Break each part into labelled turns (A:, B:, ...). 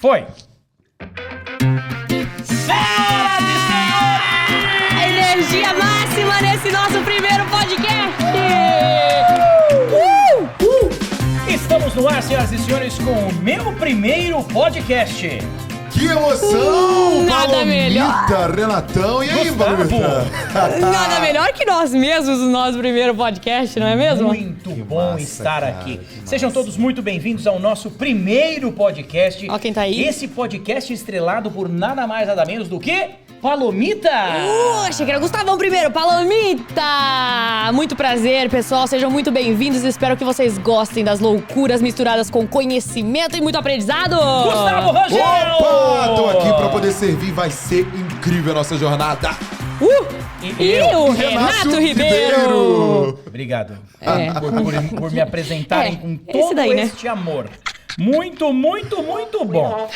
A: Foi!
B: Senhoras e senhores! A energia máxima nesse nosso primeiro podcast!
A: Estamos no ar, senhoras e senhores, com o meu primeiro podcast.
C: Que emoção!
B: Nada
C: Palomita,
B: melhor.
C: Renatão, e aí,
A: Gustavo?
C: Palomita?
B: Nada melhor que nós mesmos no nosso primeiro podcast, não é mesmo?
A: Muito bom
C: massa,
A: estar
C: cara,
A: aqui.
C: que
A: Sejam
C: massa.
A: todos muito bem-vindos ao nosso primeiro podcast.
B: Ó quem tá aí.
A: Esse podcast estrelado por nada mais, nada menos do que Palomita!
B: Achei que era Gustavão primeiro, Palomita! Muito prazer, pessoal, sejam muito bem-vindos. Espero que vocês gostem das loucuras misturadas com conhecimento e muito aprendizado.
A: Gustavo Rangel!
C: Opa! Tô aqui pra poder servir, vai ser incrível a nossa jornada.
A: E
B: o Renato Ribeiro!
A: Obrigado
B: É.
A: por me apresentarem
B: É,
A: com
B: esse
A: todo
B: daí, né?
A: este amor. Muito bom.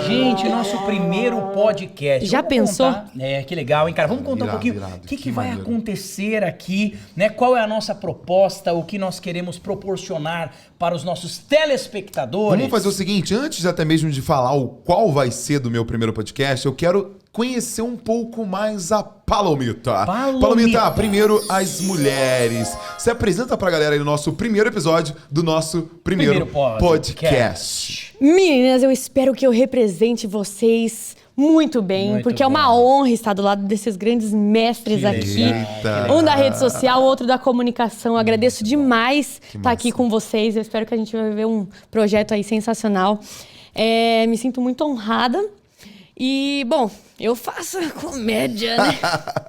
A: Gente, nosso primeiro podcast.
B: Já
A: Vamos
B: pensou?
A: contar- que legal, hein, cara? Vamos contar um
C: Irado,
A: pouquinho
C: irado.
A: o que
C: Que
A: vai
C: maneiro.
A: acontecer aqui, né? Qual é a nossa proposta, o que nós queremos proporcionar para os nossos telespectadores.
C: Vamos fazer o seguinte, antes até mesmo de falar o qual vai ser do meu primeiro podcast, eu quero conhecer um pouco mais a Palomita. Palomita, primeiro as mulheres. Se apresenta pra galera aí no nosso primeiro episódio do nosso primeiro podcast.
B: Meninas, eu espero que eu represente vocês muito bem,
A: Muito
B: porque é uma
A: bom.
B: honra estar do lado desses grandes mestres
A: Que
B: aqui.
C: legal.
B: Um da rede social, outro da comunicação. Agradeço demais
C: Que
B: estar aqui
C: massa.
B: com vocês. Eu espero que a gente vai ver um projeto aí sensacional. Me sinto muito honrada. E, bom, eu faço comédia, né?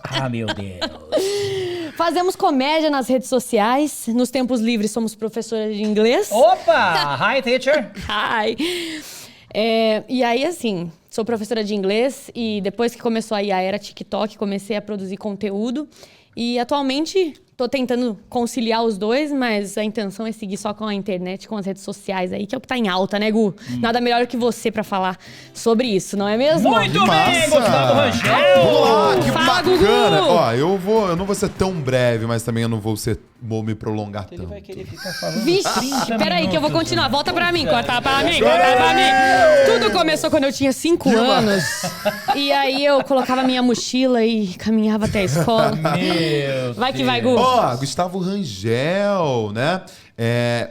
A: Ah, meu Deus.
B: Fazemos comédia nas redes sociais. Nos tempos livres somos professoras de inglês.
A: Opa! Hi, teacher.
B: Hi! E aí, assim, sou professora de inglês e depois que começou aí a era TikTok, comecei a produzir conteúdo. E atualmente tô tentando conciliar os dois, mas a intenção é seguir só com a internet, com as redes sociais aí, que é o que tá em alta, né, Gu? Nada melhor que você pra falar sobre isso, não é mesmo?
A: Muito bem,
C: Massa!
A: Gustavo Rangel.
C: Vamos lá, que
B: Fala,
C: bacana!
B: Gugu!
C: Ó, eu não vou ser tão breve, mas também eu não vou me prolongar
A: Ele
C: tanto.
A: vai querer ficar falando.
B: Vixe,
A: 30
B: peraí que eu vou
A: minutos,
B: continuar.
A: né?
B: Volta pra mim,
A: Puta
B: corta pra mim,
A: vida.
B: corta pra mim. Tudo começou quando eu tinha 5 anos. E aí eu colocava minha mochila e caminhava até a escola.
A: Meu
B: Vai que vai, Gu.
C: Ó, Gustavo Rangel, né?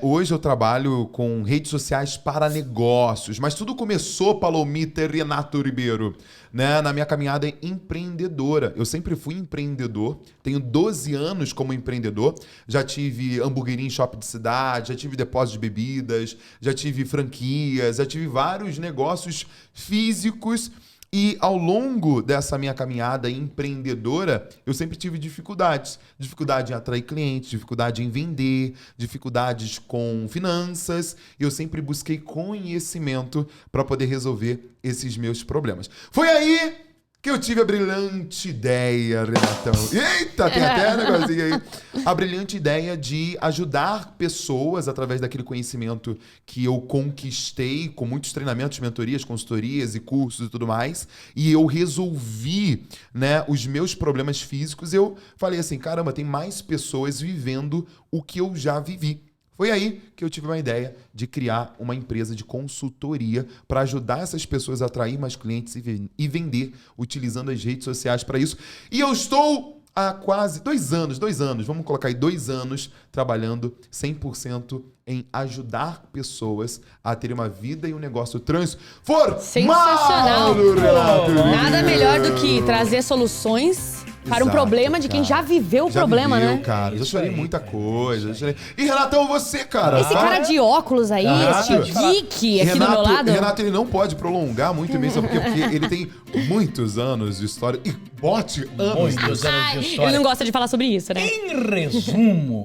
C: Hoje eu trabalho com redes sociais para negócios, mas tudo começou, Palomita e Renato Ribeiro, né? Na minha caminhada empreendedora. Eu sempre fui empreendedor, tenho 12 anos como empreendedor, já tive hamburgueria em shopping de cidade, já tive depósito de bebidas, já tive franquias, já tive vários negócios físicos. E ao longo dessa minha caminhada empreendedora, eu sempre tive dificuldades. Dificuldade em atrair clientes, dificuldade em vender, dificuldades com finanças. E eu sempre busquei conhecimento para poder resolver esses meus problemas. Foi aí que eu tive a brilhante ideia, Renatão. Eita, tem até negocinho aí. A brilhante ideia de ajudar pessoas através daquele conhecimento que eu conquistei com muitos treinamentos, mentorias, consultorias e cursos e tudo mais. E eu resolvi, né, os meus problemas físicos. Eu falei assim, caramba, tem mais pessoas vivendo o que eu já vivi. Foi aí que eu tive uma ideia de criar uma empresa de consultoria para ajudar essas pessoas a atrair mais clientes e vender utilizando as redes sociais para isso. E eu estou há quase 2 anos, vamos colocar aí 2 anos, trabalhando 100% em ajudar pessoas a terem uma vida e um negócio transformado.
B: Sensacional.
C: Renato.
B: Nada melhor do que trazer soluções para um
C: Exato,
B: problema de quem
C: cara.
B: já viveu o
C: Já
B: problema,
C: viveu,
B: né?
C: cara. Já
A: Isso
C: chorei
A: aí,
C: muita
A: cara.
C: coisa. Já chorei. E Renatão, você, cara.
B: Esse
C: tá?
B: cara de óculos aí,
C: Renato,
B: este geek aqui do meu lado.
C: Renato, ele não pode prolongar muito mesmo, sabe por quê? Porque ele tem muitos anos de história. E bote anos.
A: Muitos anos
B: Ai,
A: de
B: ele
A: história.
B: não gosta de falar sobre isso, né?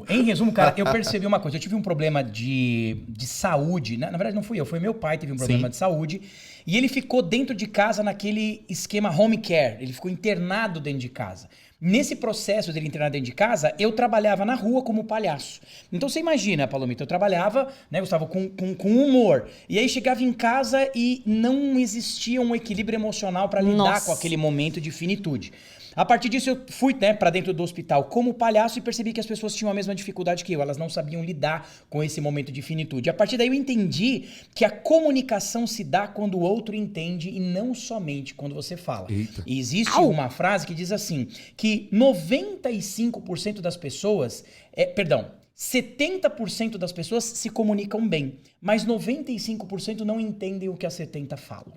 A: Em resumo, cara, eu percebi uma coisa. Eu tive um problema de saúde. Na verdade, não fui eu, foi meu pai que teve um problema
C: Sim.
A: de saúde. E ele ficou dentro de casa naquele esquema home care. Ele ficou internado dentro de casa. Nesse processo dele internado dentro de casa, eu trabalhava na rua como palhaço. Então você imagina, Palomita, eu trabalhava, né, Gustavo, com humor. E aí chegava em casa e não existia um equilíbrio emocional para lidar
B: Nossa.
A: com aquele momento de finitude. A partir disso, eu fui, né, pra dentro do hospital como palhaço e percebi que as pessoas tinham a mesma dificuldade que eu. Elas não sabiam lidar com esse momento de finitude. A partir daí, eu entendi que a comunicação se dá quando o outro entende e não somente quando você fala.
C: Eita.
A: E existe uma frase que diz assim, que 95% das pessoas... 70% das pessoas se comunicam bem, mas 95% não entendem o que as 70 falam.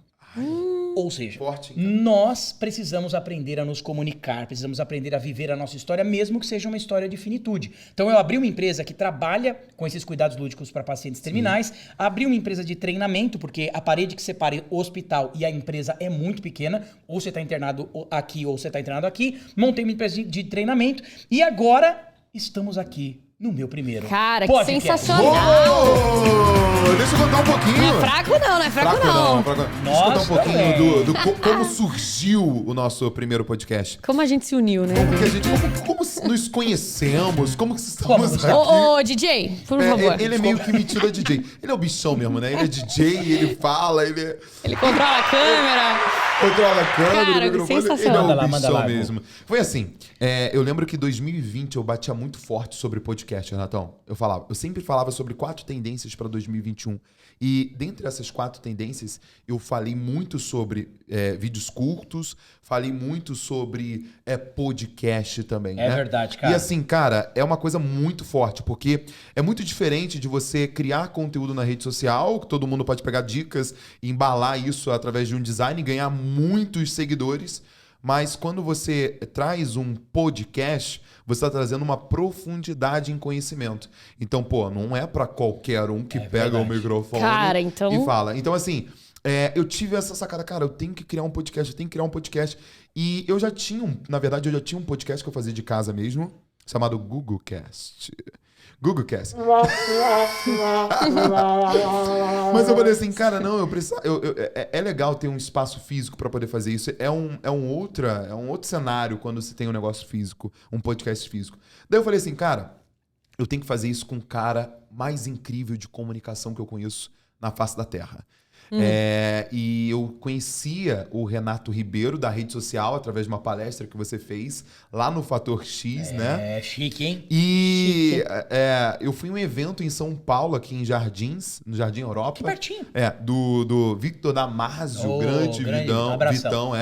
A: Ou seja,
C: Forte,
A: nós precisamos aprender a nos comunicar, precisamos aprender a viver a nossa história, mesmo que seja uma história de finitude. Então eu abri uma empresa que trabalha com esses cuidados lúdicos para pacientes terminais, abri uma empresa de treinamento, porque a parede que separa o hospital e a empresa é muito pequena, ou você está internado aqui ou você está internado aqui, montei uma empresa de treinamento e agora estamos aqui no meu primeiro
B: Cara, que
A: podcast.
B: sensacional.
C: Deixa eu contar um pouquinho.
B: Não é fraco não é fraco não.
C: Deixa eu
A: Nossa,
C: contar um pouquinho do como surgiu o nosso primeiro podcast.
B: Como a gente se uniu, né?
C: Como nos conhecemos, como que estamos
A: Como?
C: aqui.
B: Ô, DJ, por favor.
C: Ele é meio que metido a DJ. Ele é o bichão mesmo, né? Ele é DJ, ele fala, ele
B: controla a câmera.
C: controla a câmera,
B: Cara,
C: o microfone.
B: sensacional.
C: Ele é o
A: Manda
C: bichão
A: lá,
C: mesmo. Foi assim, eu lembro que em 2020 eu batia muito forte sobre podcast, Renatão. Eu sempre falava sobre 4 tendências para 2021. E dentre essas 4 tendências, eu falei muito sobre vídeos curtos, falei muito sobre podcast também.
A: É
C: né?
A: verdade, cara.
C: E assim, cara, é uma coisa muito forte, porque é muito diferente de você criar conteúdo na rede social, que todo mundo pode pegar dicas e embalar isso através de um design e ganhar muitos seguidores. Mas quando você traz um podcast, você está trazendo uma profundidade em conhecimento. Então, não é para qualquer um que pega o microfone
B: Cara, então...
C: e fala. Então, assim, eu tive essa sacada, cara, eu tenho que criar um podcast, E eu já tinha um podcast que eu fazia de casa mesmo, chamado GuguCast. Mas eu falei assim, cara, não, eu preciso. É legal ter um espaço físico pra poder fazer isso. É um outro cenário quando você tem um negócio físico, um podcast físico. Daí eu falei assim, cara, eu tenho que fazer isso com o cara mais incrível de comunicação que eu conheço na face da Terra. E eu conhecia o Renato Ribeiro da rede social através de uma palestra que você fez lá no Fator X, né?
A: É chique, hein?
C: E eu fui em um evento em São Paulo, aqui em Jardins, no Jardim Europa.
A: Que pertinho.
C: Do Victor Damasio, grande Vitão,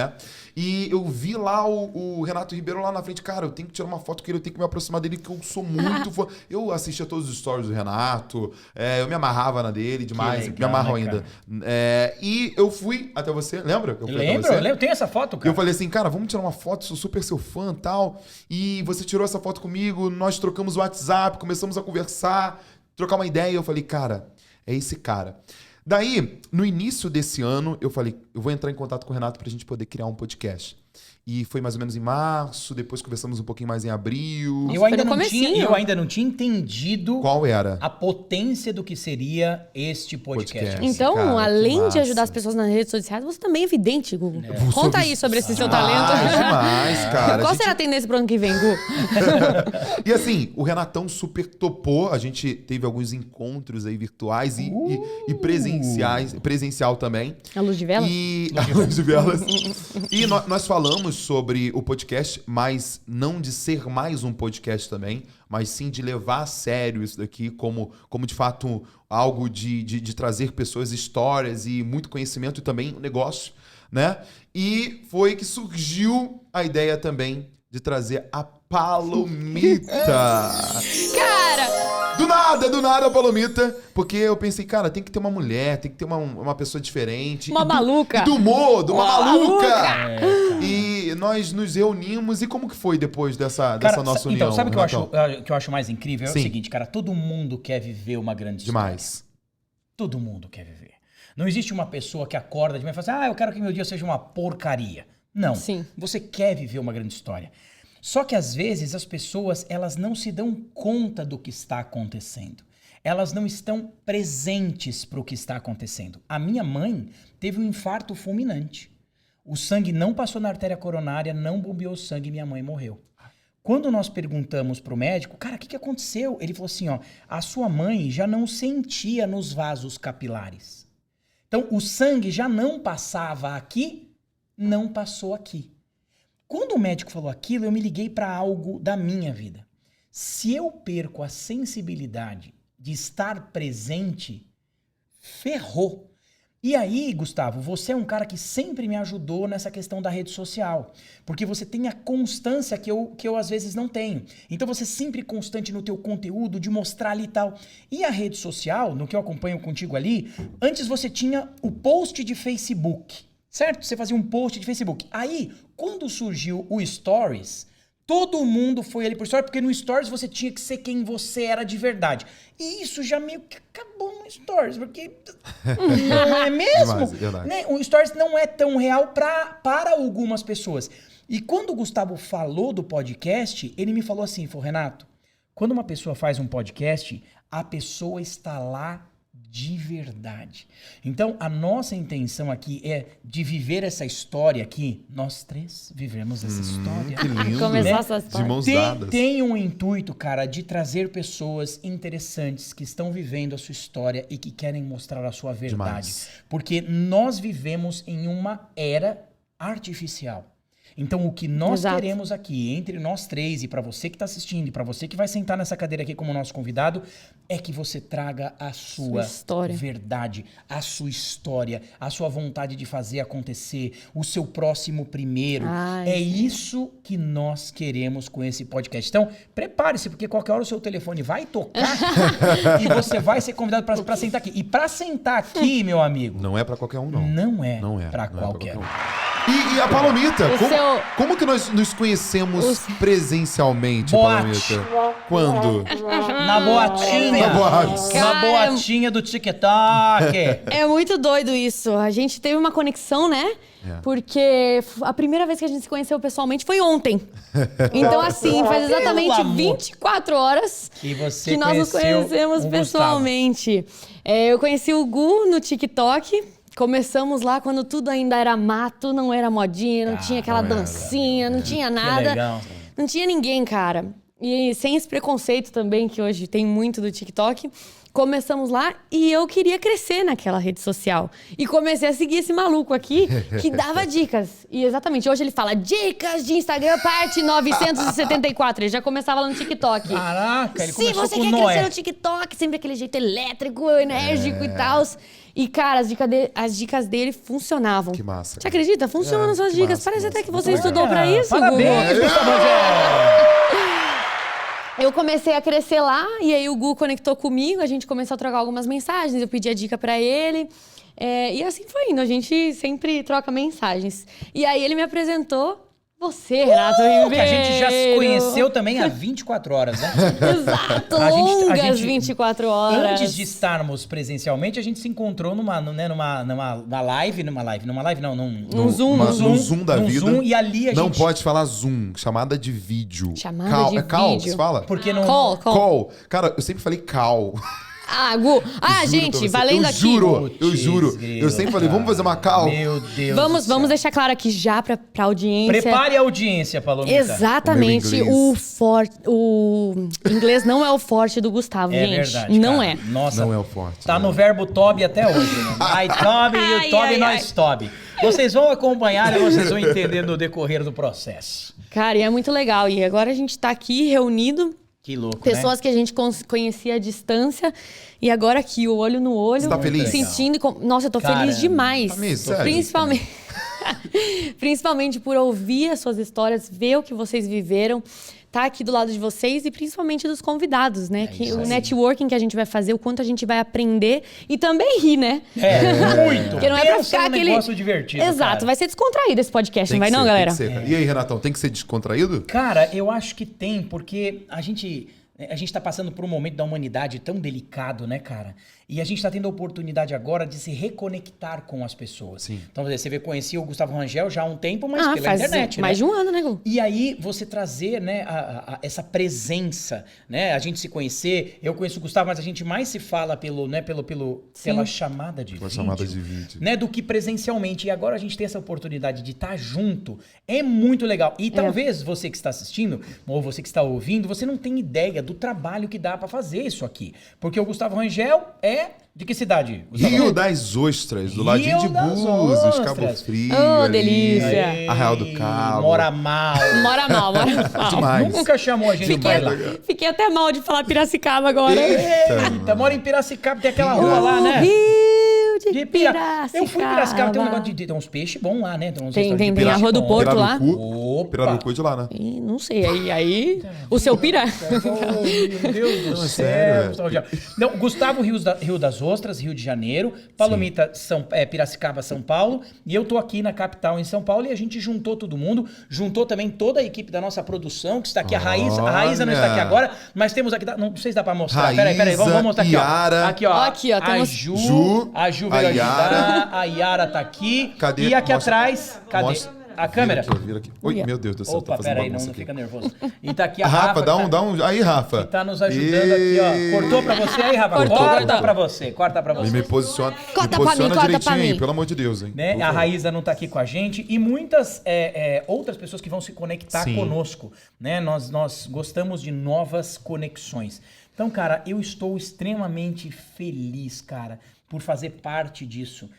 C: E eu vi lá o Renato Ribeiro lá na frente. Cara, eu tenho que tirar uma foto com ele, eu tenho que me aproximar dele, que eu sou muito fã. Eu assistia todos os stories do Renato, eu me amarrava na dele demais,
A: legal,
C: me amarro
A: né,
C: ainda. E eu fui até você, lembra? Que eu fui até você?
A: Lembro, tem essa foto, cara.
C: Eu falei assim, cara, vamos tirar uma foto, sou super seu fã e tal. E você tirou essa foto comigo, nós trocamos o WhatsApp, começamos a conversar, trocar uma ideia. Eu falei, cara, é esse cara. Daí, no início desse ano, eu falei, eu vou entrar em contato com o Renato pra gente poder criar um podcast. E foi mais ou menos em março, depois conversamos um pouquinho mais em abril.
A: Eu ainda não tinha entendido
C: Qual era?
A: a potência do que seria este podcast.
B: Então,
C: cara,
B: além
C: que
B: de ajudar
C: massa.
B: as pessoas nas redes sociais, você também é vidente, Gugu.
C: Eu sou
B: Conta aí sobre esse seu talento.
C: Demais, cara.
B: Qual será a tendência pro ano que vem, Gu?
C: E assim, o Renatão super topou. A gente teve alguns encontros aí virtuais e presencial também.
B: A luz de vela?
C: A luz de velas. E nós falamos sobre o podcast, mas não de ser mais um podcast também, mas sim de levar a sério isso daqui como de fato algo de trazer pessoas, histórias e muito conhecimento e também um negócio, né? E foi que surgiu a ideia também de trazer a Palomita.
B: Cara!
C: Do nada a Palomita, porque eu pensei, cara, tem que ter uma mulher, tem que ter uma pessoa diferente.
B: Uma maluca.
C: E do humor, de uma maluca.
A: É,
C: E nós nos reunimos, e como que foi depois dessa nossa união?
A: Então, sabe o que
C: Renatão?
A: eu acho mais incrível? É
C: Sim.
A: o seguinte, cara, todo mundo quer viver uma grande história.
C: Demais.
A: Todo mundo quer viver. Não existe uma pessoa que acorda de manhã e fala assim, eu quero que meu dia seja uma porcaria. Não.
B: Sim.
A: Você quer viver uma grande história. Só que às vezes as pessoas, elas não se dão conta do que está acontecendo. Elas não estão presentes para o que está acontecendo. A minha mãe teve um infarto fulminante. O sangue não passou na artéria coronária, não bombeou sangue e minha mãe morreu. Quando nós perguntamos para o médico, cara, o que aconteceu? Ele falou assim, a sua mãe já não sentia nos vasos capilares. Então, o sangue já não passava aqui, não passou aqui. Quando o médico falou aquilo, eu me liguei para algo da minha vida. Se eu perco a sensibilidade de estar presente, ferrou. E aí, Gustavo, você é um cara que sempre me ajudou nessa questão da rede social. Porque você tem a constância que eu às vezes não tenho. Então você é sempre constante no teu conteúdo, de mostrar ali e tal. E a rede social, no que eu acompanho contigo ali, antes você tinha o post de Facebook, certo? Você fazia um post de Facebook. Aí, quando surgiu o Stories, todo mundo foi ali por Stories, porque no Stories você tinha que ser quem você era de verdade. E isso já meio que acabou no Stories, porque não é mesmo?
C: Demais,
A: Né? O Stories não é tão real para algumas pessoas. E quando o Gustavo falou do podcast, ele me falou assim, falou, Renato, quando uma pessoa faz um podcast, a pessoa está lá de verdade. Então, a nossa intenção aqui é de viver essa história aqui. Nós três vivemos essa história.
C: Que lindo.
B: Começar
A: né?
B: essa
C: De
B: história.
C: mãos dadas.
A: Tem um intuito, cara, de trazer pessoas interessantes que estão vivendo a sua história e que querem mostrar a sua verdade.
C: Demais.
A: Porque nós vivemos em uma era artificial. Então, o que nós
B: Exato.
A: queremos aqui, entre nós três, e para você que está assistindo, e para você que vai sentar nessa cadeira aqui como nosso convidado, é que você traga a sua
B: história.
A: verdade, a sua história, a sua vontade de fazer acontecer, o seu próximo primeiro.
B: Ai,
A: É
B: sim.
A: isso que nós queremos com esse podcast. Então, prepare-se, porque qualquer hora o seu telefone vai tocar e você vai ser convidado para sentar aqui. E para sentar aqui, meu amigo,
C: Não é pra qualquer um, não.
A: não é,
C: Não é.
A: para
C: não é pra
A: qualquer um.
C: E a Palomita?
B: O seu-
C: Como que nós nos conhecemos presencialmente,
A: Boate.
C: Palomita? Quando?
A: Na boatinha.
C: Na boate.
A: Na
B: Cara,
A: boatinha do TikTok.
B: É muito doido isso. A gente teve uma conexão, né?
C: É.
B: Porque a primeira vez que a gente se conheceu pessoalmente foi ontem. Então, assim, faz exatamente
A: Pelo amor.
B: 24 horas
A: E você
B: que nós nos
A: conheceu
B: conhecemos
A: o
B: pessoalmente. Eu conheci o Gu no TikTok. Começamos lá quando tudo ainda era mato, não era modinha, não tinha aquela
C: não era.
B: dancinha, não tinha
A: Que
B: nada.
A: legal.
B: Não tinha ninguém, cara. E sem esse preconceito também, que hoje tem muito do TikTok. Começamos lá e eu queria crescer naquela rede social. E comecei a seguir esse maluco aqui, que dava dicas. E exatamente, hoje ele fala dicas de Instagram, parte 974. Ele já começava lá no TikTok.
A: Caraca, ele
B: Se
A: começou
B: você
A: com
B: quer
A: Noé.
B: crescer no TikTok, sempre aquele jeito elétrico, enérgico e tal. E, cara, as dicas dele funcionavam.
C: Que massa,
B: Você
C: cara.
B: acredita? Funcionam suas
C: que
B: dicas.
C: massa,
B: Parece
C: que
B: até
C: massa.
B: que você
C: Muito
B: estudou
C: legal.
B: pra isso,
A: Parabéns,
B: Gu.
A: Gustavo Rogério.
B: Eu comecei a crescer lá, e aí o Gu conectou comigo, a gente começou a trocar algumas mensagens, eu pedi a dica pra ele. E assim foi indo, a gente sempre troca mensagens. E aí ele me apresentou você, Renato Ribeiro.
A: Que a gente já se conheceu também há 24 horas, né?
B: Exato,
A: A
B: longas
A: gente-
B: 24 horas.
A: Antes de estarmos presencialmente, a gente se encontrou numa live, não,
B: Num Zoom.
C: No Zoom da
A: num
C: vida.
A: Zoom, e ali a
C: Não
A: gente...
C: pode falar Zoom, chamada de vídeo.
B: Chamada de
C: É call
B: vídeo.
C: que se fala?
A: Porque não...
B: Call.
C: Call. Cara, eu sempre falei call.
B: Ah, Gu. Ah,
C: Juro
B: gente,
C: pra você.
B: valendo
C: eu
B: aqui.
C: Juro, eu
A: Putz,
C: juro.
A: grilo,
C: Eu sempre falei, vamos fazer uma call?
A: Meu Deus
B: Vamos
A: do céu.
B: deixar claro aqui já pra audiência.
A: Prepare a audiência, Palomita.
B: Exatamente.
C: O meu inglês.
B: O inglês não é o forte do Gustavo,
A: É
B: gente.
A: verdade,
B: Não
A: cara.
B: é.
A: Nossa,
C: Não é o forte.
A: tá
C: né?
A: no verbo Toby até hoje, né? I Toby, you
B: Ai,
A: Toby,
B: ai,
A: nós Toby. Vocês vão acompanhar e vocês vão entender no decorrer do processo.
B: Cara, e é muito legal. E agora a gente tá aqui reunido,
A: Que louco,
B: pessoas
A: né?
B: que a gente conhecia à distância, e agora aqui, o olho no olho.
C: Você tá feliz?
B: Sentindo. Nossa, eu tô
A: Caramba.
B: feliz demais.
C: Tá mesmo, sério?
B: Principalmente. Principalmente por ouvir as suas histórias, ver o que vocês viveram, tá aqui do lado de vocês e principalmente dos convidados, né? Que
A: isso
B: o
A: aí.
B: networking que a gente vai fazer, o quanto a gente vai aprender e também rir, né?
A: Muito.
B: Porque não é pra
A: Pensa
B: ficar
A: num
B: aquele.
A: negócio divertido,
B: Exato,
A: cara.
B: vai ser descontraído esse podcast,
C: Tem
B: não vai
C: que
B: não,
C: ser,
B: galera?
C: tem que ser. E aí, Renatão, tem que ser descontraído?
A: Cara, eu acho que tem, porque a gente tá passando por um momento da humanidade tão delicado, né, cara? E a gente tá tendo a oportunidade agora de se reconectar com as pessoas.
C: Sim.
A: Então, você vê, conhecia o Gustavo Rangel já há um tempo, mas pela
B: faz
A: internet,
B: mais
A: né?
B: de um ano, né, Gu?
A: E aí, você trazer, né, essa presença, né? A gente se conhecer. Eu conheço o Gustavo, mas a gente mais se fala pela chamada de
C: Pela
A: vídeo.
C: chamada de vídeo.
A: Né, do que presencialmente. E agora a gente tem essa oportunidade de estar junto. É muito legal. E talvez você que está assistindo, ou você que está ouvindo, você não tem ideia do trabalho que dá pra fazer isso aqui. Porque o Gustavo Rangel é é... De que cidade?
C: Rio das Ostras, do ladinho de
A: Rio das
C: Búzios, Cabo
A: Ostras.
C: Frio.
B: Oh,
C: ali,
B: delícia.
C: Arraial do Cabo.
A: Mora mal.
B: Mora mal.
C: Demais.
A: Nunca chamou a gente pra ir lá.
B: Fiquei até mal de falar Piracicaba agora.
A: Eita, mora em Piracicaba, tem aquela rua lá, né?
B: Rio de
A: Piracicaba. Eu fui em Piracicaba, tem um
B: Piracicaba.
A: negócio de... Tem uns peixes bons lá, né? Uns
B: Tem
A: restaurantes de
B: a
A: peixe
B: Rua do
A: bom.
B: Porto lá.
C: Pirarucu. Pirarucu de lá, né?
B: Ih, não sei, aí o seu pira.
A: Oh, meu Deus do
C: Não, é
A: céu.
C: sério,
A: Gustavo já. Não, Gustavo Rio das Ostras, Rio de Janeiro. Palomita, Piracicaba, São Paulo. E eu tô aqui na capital, em São Paulo. E a gente juntou todo mundo. Juntou também toda a equipe da nossa produção, que está aqui. A Raíza não está aqui agora, mas temos aqui... Não sei se dá pra mostrar. Peraí. Vamos mostrar aqui,
C: Yara.
A: ó. Aqui, ó.
B: Aqui, ó,
A: A
B: temos-
A: Ju veio
C: a Yara.
A: ajudar. A Yara tá aqui.
C: Cadê?
A: E aqui
C: Mostra-
A: atrás... Cadê?
C: mostra-
A: A câmera.
C: Vira aqui. Oi, meu Deus do céu,
A: Opa,
C: tá fazendo
A: peraí, não
C: bagunça aqui.
A: fica nervoso. E tá aqui a
C: Rafa,
A: Rafa.
C: dá um... Aí, Rafa.
A: Que tá nos ajudando aqui, ó. Cortou pra você aí, Rafa?
B: Cortou.
A: Corta pra você.
C: Me posiciona,
B: Corta
C: me
B: pra mim,
C: posiciona
B: corta pra
C: direitinho aí,
B: mim.
C: pelo amor de Deus, hein?
A: Né?
C: Por
A: A
C: favor.
A: Raíza não tá aqui com a gente e muitas outras pessoas que vão se conectar
C: Sim.
A: conosco, né? Nós gostamos de novas conexões. Então, cara, eu estou extremamente feliz, cara, por fazer parte disso.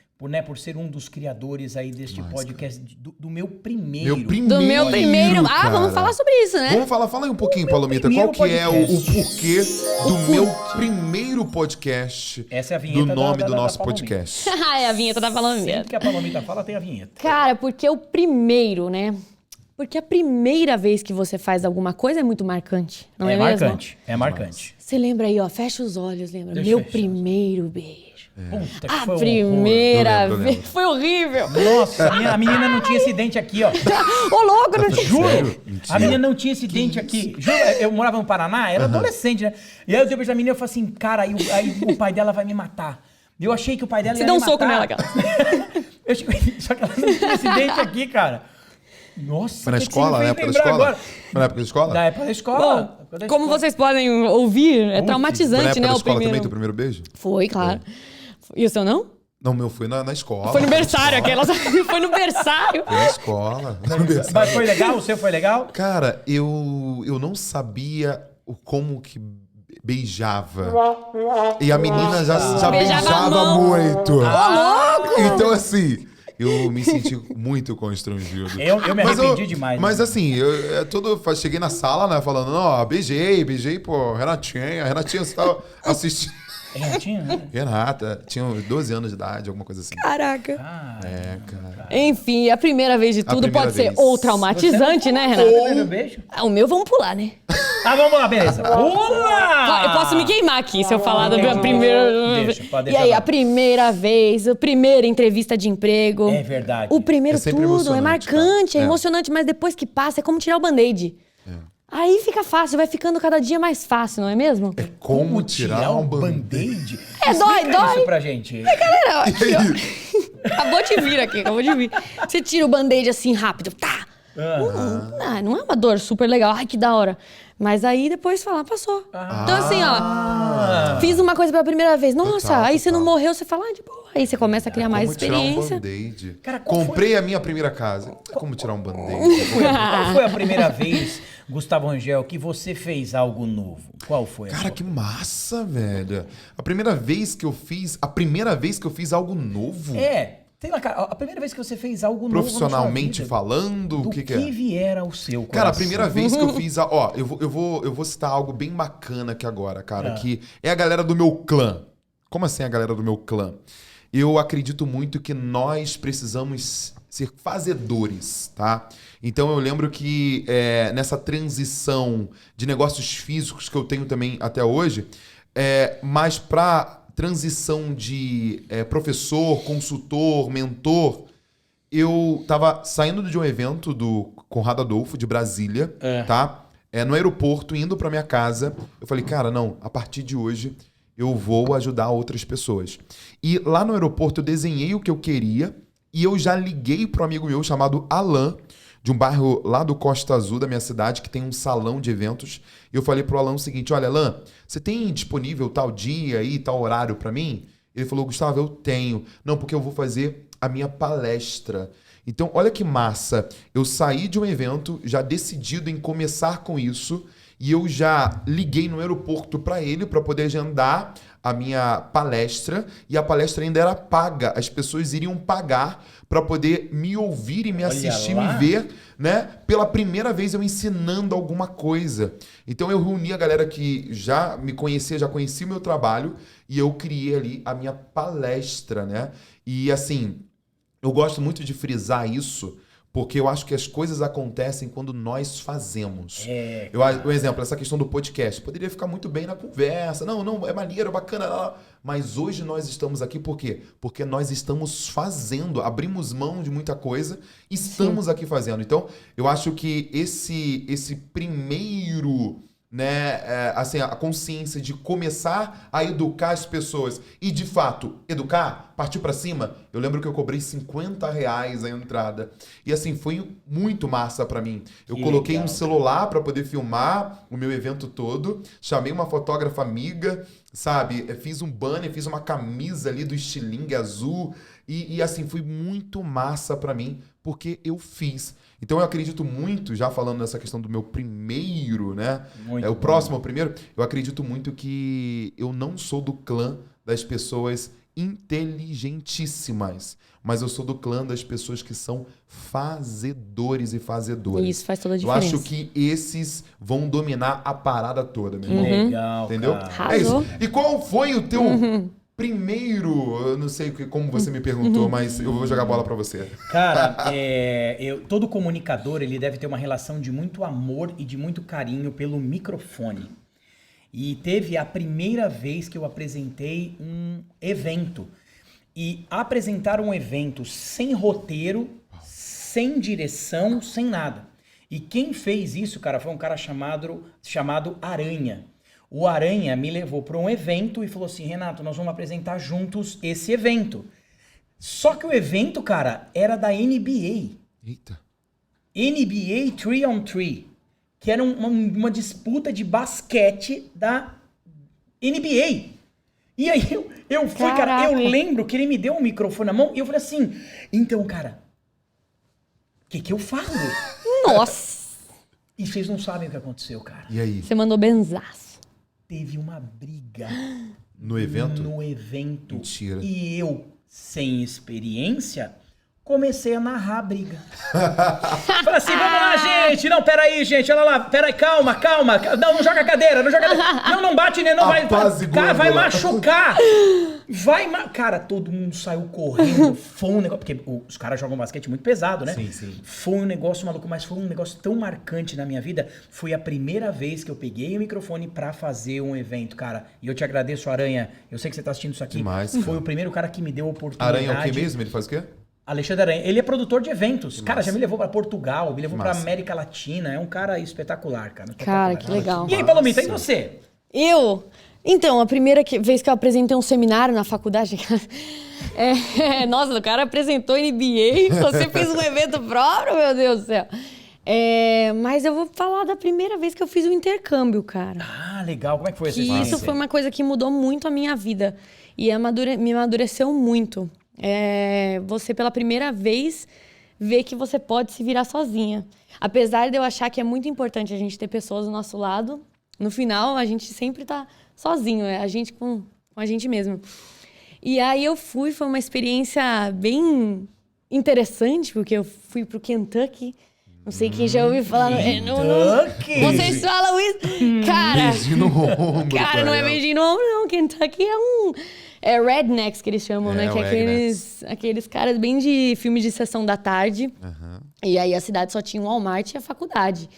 A: Por ser um dos criadores aí deste podcast, do meu primeiro.
B: Do meu primeiro.
C: cara.
B: Vamos falar sobre isso, né?
C: Vamos falar, fala aí um pouquinho, Palomita.
A: primeiro
C: Qual que é o
A: podcast.
C: porquê do meu primeiro podcast?
A: Essa é a vinheta
C: do nome
A: da
C: do nosso
A: Palomita.
C: podcast.
B: É a vinheta da Palomita.
A: Sempre que a Palomita fala, tem a vinheta.
B: Cara, porque o primeiro, né? Porque a primeira vez que você faz alguma coisa é muito marcante, não é, mesmo?
A: marcante, é marcante.
B: Você lembra aí, ó, fecha os olhos, lembra?
A: Deixa
B: Meu
A: eu fechar.
B: primeiro beijo.
A: Puta que
B: A
A: foi um horror.
B: primeira
C: Eu lembro.
B: vez. Foi horrível.
A: Nossa, a menina não tinha esse dente aqui, ó.
B: Ô, louco, não tinha.
A: Juro.
C: Sério? Mentira.
A: A menina não tinha esse dente aqui. Juro, eu morava no Paraná, era adolescente, né? E aí eu depois da menina, eu falei assim, cara, aí o pai dela vai me matar. Eu achei que o pai dela
B: Você
A: ia
B: deu
A: me
B: um soco
A: matar.
B: nela, cara.
A: Só que ela não tinha esse dente aqui, cara. Nossa,
C: Foi na
A: que
C: escola,
A: você
C: na
A: me
C: época da
A: fez lembrar
C: escola?
A: agora.
C: Foi na época da escola?
A: Na época da escola.
B: Bom, como vocês podem ouvir, é
C: Foi na
B: traumatizante,
C: época
B: né?
C: da
B: O
C: escola também,
B: primeiro.
C: teu primeiro beijo?
B: Foi, claro. E o seu não?
C: Não, o meu foi na escola.
B: Foi no berçário, aquelas. Foi no berçário.
C: Foi na escola.
A: Mas foi legal? O seu foi legal?
C: Cara, eu não sabia como que beijava. E a menina já
B: Beijava a
C: beijava
B: mão.
C: muito.
B: Ô, louco!
C: Então, assim, eu me senti muito constrangido.
A: Eu me
C: Mas
A: arrependi demais.
C: Mas
A: né?
C: assim, cheguei na sala, né, falando, ó, beijei, pô, Renatinha, você tava assistindo.
A: Renatinha, né?
C: Renata, tinha 12 anos de idade, alguma coisa assim.
B: Caraca.
A: Ah,
C: Cara.
B: Enfim, a primeira vez de tudo
C: primeira
B: pode ser
C: vez.
B: ou traumatizante, né, Renata?
A: Primeiro beijo?
B: Ah, o meu vamos pular, né?
A: Ah, vamos lá, beleza. Pula!
B: Eu posso me queimar aqui se eu falar da
A: Entendi.
B: primeira.
A: Deixa, pode
B: E
A: deixar
B: aí,
A: lá.
B: a primeira vez, a primeira entrevista de emprego.
A: É verdade.
B: O primeiro
C: É sempre
B: tudo, é
C: emocionante,
B: marcante,
C: cara.
B: é emocionante, mas depois que passa é como tirar o band-aid. Aí fica fácil, vai ficando cada dia mais fácil, não é mesmo?
C: Como tirar um
A: band-aid?
B: É, dói,
A: Explica
B: dói.
A: isso pra gente.
B: Galera, aqui, ó. Acabou de vir aqui, acabou de vir. Você tira o band-aid assim rápido, tá? Não é uma dor super legal, ai que da hora. Mas aí depois fala, passou. Então assim, ó, fiz uma coisa pela primeira vez. Nossa,
C: Total,
B: aí você não
C: total.
B: morreu, você fala, de boa. Aí você começa a criar mais
C: Como tirar um
B: experiência.
C: band-aid.
A: Cara, qual
C: Comprei a minha primeira casa. Como tirar um band-aid?
A: Qual foi a primeira vez, Gustavo Rangel, que você fez algo novo? Qual foi?
C: Cara, que massa, velho. A primeira vez que eu fiz algo novo,
A: Sei lá, cara, a primeira vez que você fez algo
C: profissionalmente
A: novo na sua vida,
C: falando,
A: do
C: o que é?
A: vier ao seu coração?
C: Cara, a primeira vez que eu fiz. Eu vou citar algo bem bacana aqui agora, cara. Que é a galera do meu clã. Como assim a galera do meu clã? Eu acredito muito que nós precisamos ser fazedores, tá? Então eu lembro que nessa transição de negócios físicos que eu tenho também até hoje, mas pra transição de professor, consultor, mentor, eu tava saindo de um evento do Conrado Adolfo, de Brasília, tá? No aeroporto, indo pra minha casa, eu falei, cara, não, a partir de hoje eu vou ajudar outras pessoas. E lá no aeroporto eu desenhei o que eu queria e eu já liguei pro amigo meu chamado Alan, de um bairro lá do Costa Azul, da minha cidade, que tem um salão de eventos. E eu falei pro Alan o seguinte, olha, Alan, você tem disponível tal dia e tal horário pra mim? Ele falou, Gustavo, eu tenho. Não, porque eu vou fazer a minha palestra. Então, olha que massa. Eu saí de um evento já decidido em começar com isso e eu já liguei no aeroporto para ele para poder agendar a minha palestra e a palestra ainda era paga. As pessoas iriam pagar para poder me ouvir e me
A: Olha
C: assistir,
A: lá.
C: me ver, né? Pela primeira vez eu ensinando alguma coisa. Então eu reuni a galera que já me conhecia, já conhecia o meu trabalho e eu criei ali a minha palestra, né? E assim, eu gosto muito de frisar isso, porque eu acho que as coisas acontecem quando nós fazemos. Por exemplo, essa questão do podcast. Poderia ficar muito bem na conversa. Não, é maneiro, é bacana. Mas hoje nós estamos aqui por quê? Porque nós estamos fazendo, abrimos mão de muita coisa, estamos aqui fazendo. Então, eu acho que esse primeiro... né, assim, a consciência de começar a educar as pessoas e, de fato, educar, partir pra cima. Eu lembro que eu cobrei R$50 a entrada. E, assim, foi muito massa pra mim. Eu
A: Que
C: coloquei
A: legal,
C: um celular pra poder filmar o meu evento todo, chamei uma fotógrafa amiga, sabe? Fiz um banner, fiz uma camisa ali do estilingue azul. E assim, foi muito massa pra mim, porque eu fiz. Então eu acredito muito, já falando nessa questão do meu primeiro, né?
A: Muito
C: O
A: bom.
C: próximo, o primeiro, eu acredito muito que eu não sou do clã das pessoas inteligentíssimas, mas eu sou do clã das pessoas que são fazedores e fazedoras.
B: Isso faz toda a
C: Eu
B: diferença.
C: acho que esses vão dominar a parada toda, meu irmão.
A: Legal,
C: Entendeu?
A: cara.
C: É isso.
B: Arrasou.
C: E qual foi o teu primeiro... Eu não sei como você me perguntou, mas eu vou jogar a bola pra você.
A: Cara, todo comunicador ele deve ter uma relação de muito amor e de muito carinho pelo microfone. E teve a primeira vez que eu apresentei um evento. E apresentar um evento sem roteiro, sem direção, sem nada. E quem fez isso, cara, foi um cara chamado Aranha. O Aranha me levou para um evento e falou assim, Renato, nós vamos apresentar juntos esse evento. Só que o evento, cara, era da NBA.
C: Eita.
A: NBA 3-on-3, que era uma disputa de basquete da NBA. E aí eu fui, cara, eu lembro que ele me deu um microfone na mão e eu falei assim, então, cara, o que eu falo?
B: Nossa!
A: E vocês não sabem o que aconteceu, cara.
C: E aí?
B: Você mandou benzaço.
A: Teve uma briga
C: No evento?
A: no evento.
C: Mentira.
A: E eu, sem experiência, comecei a narrar a briga. Falei assim, vamos lá, gente. Não, peraí, gente. Olha lá. Peraí, calma. Não joga a cadeira, não joga a cadeira. Não bate, né? Não vai. Cara, vai machucar. Cara, todo mundo saiu correndo. Foi um negócio... Porque os caras jogam basquete muito pesado, né?
C: Sim.
A: Foi um negócio maluco, mas foi um negócio tão marcante na minha vida. Foi a primeira vez que eu peguei o microfone pra fazer um evento, cara. E eu te agradeço, Aranha. Eu sei que você tá assistindo isso aqui.
C: Demais,
A: Foi
C: cara.
A: o primeiro cara que me deu a oportunidade.
C: Aranha é o que mesmo? Ele faz o quê?
A: Alexandre Aranha, ele é produtor de eventos. Cara, já me levou pra Portugal, me levou pra
C: massa.
A: América Latina. É um cara espetacular, cara.
B: Cara, que legal.
A: E aí, Palomita, e você?
B: Então, a primeira vez que eu apresentei um seminário na faculdade... nossa, o cara apresentou NBA, você fez um evento próprio, meu Deus do céu. Mas eu vou falar da primeira vez que eu fiz um intercâmbio, cara.
A: Ah, legal. Como é que foi essa
B: Que
A: experiência?
B: isso foi uma coisa que mudou muito a minha vida. E me amadureceu muito. Você, pela primeira vez, vê que você pode se virar sozinha. Apesar de eu achar que é muito importante a gente ter pessoas do nosso lado, no final, a gente sempre tá sozinho. É a gente com a gente mesmo. E aí eu foi uma experiência bem interessante, porque eu fui pro Kentucky. Não sei quem já ouviu falar.
A: Kentucky?
B: Vocês falam isso? Cara,
C: Beijinho no ombro.
B: cara, não é
C: pra ela.
B: beijinho no ombro, não. Kentucky é rednecks que eles chamam, né? Que é aqueles caras bem de filme de sessão da tarde. E aí a cidade só tinha um Walmart e a faculdade.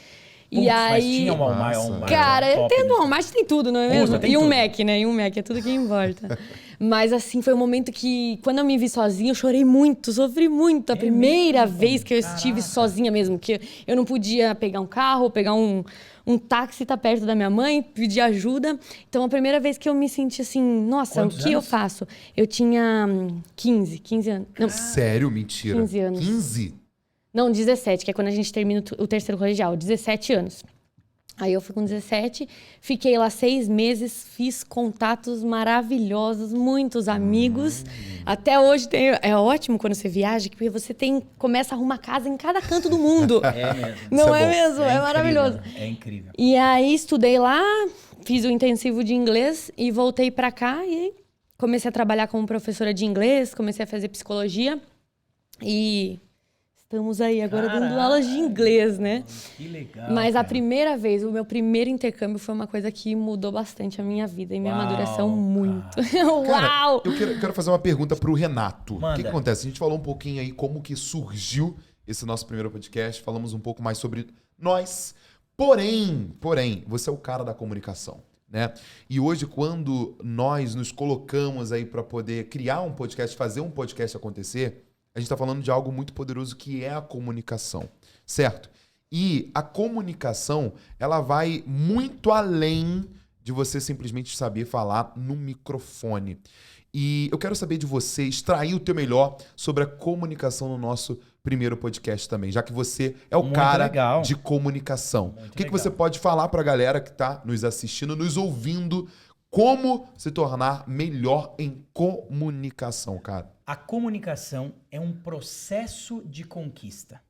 A: Putz,
B: E aí...
A: Mas tinha um Walmart.
B: Cara,
A: top,
B: tendo
A: né?
B: Walmart tem tudo, não é mesmo?
A: tem
B: E um
A: tudo.
B: Mac, né? E um Mac, é tudo que importa. Mas assim, foi um momento que, quando eu me vi sozinha, eu chorei muito, sofri muito. A primeira vez que eu estive sozinha mesmo, que eu não podia pegar um carro, pegar um táxi, tá perto da minha mãe, pedir ajuda. Então, a primeira vez que eu me senti assim, nossa,
A: Quantos
B: o que eu
A: anos?
B: faço? Eu tinha 15 anos. Não,
C: Sério? Mentira.
B: 15 anos.
C: 15?
B: não, 17, que é quando a gente termina o terceiro colegial, 17 anos. Aí eu fui com 17, fiquei lá 6 meses, fiz contatos maravilhosos, muitos amigos. Até hoje é ótimo quando você viaja, porque você começa a arrumar casa em cada canto do mundo.
A: É mesmo.
B: Não
C: Isso é
B: é
C: bom.
B: mesmo? É
A: incrível,
B: maravilhoso.
A: É incrível.
B: E aí estudei lá, fiz o intensivo de inglês e voltei pra cá e comecei a trabalhar como professora de inglês, comecei a fazer psicologia e estamos aí agora dando aulas de inglês, né?
A: Que legal.
B: Mas
A: cara.
B: a primeira vez, o meu primeiro intercâmbio foi uma coisa que mudou bastante a minha vida e me amadureceu muito.
C: Cara,
B: Uau!
C: eu quero fazer uma pergunta pro Renato.
A: Manda.
C: O que acontece? A gente falou um pouquinho aí como que surgiu esse nosso primeiro podcast, falamos um pouco mais sobre nós. Porém, você é o cara da comunicação, né? E hoje, quando nós nos colocamos aí para poder criar um podcast, fazer um podcast acontecer, a gente está falando de algo muito poderoso que é a comunicação, certo? E a comunicação, ela vai muito além de você simplesmente saber falar no microfone. E eu quero saber de você, extrair o teu melhor sobre a comunicação no nosso primeiro podcast também, já que você é o
A: Muito
C: cara
A: legal.
C: de comunicação.
A: Muito
C: O que
A: legal.
C: você pode falar para a galera que está nos assistindo, nos ouvindo, como se tornar melhor em comunicação, cara?
A: A comunicação é um processo de conquista.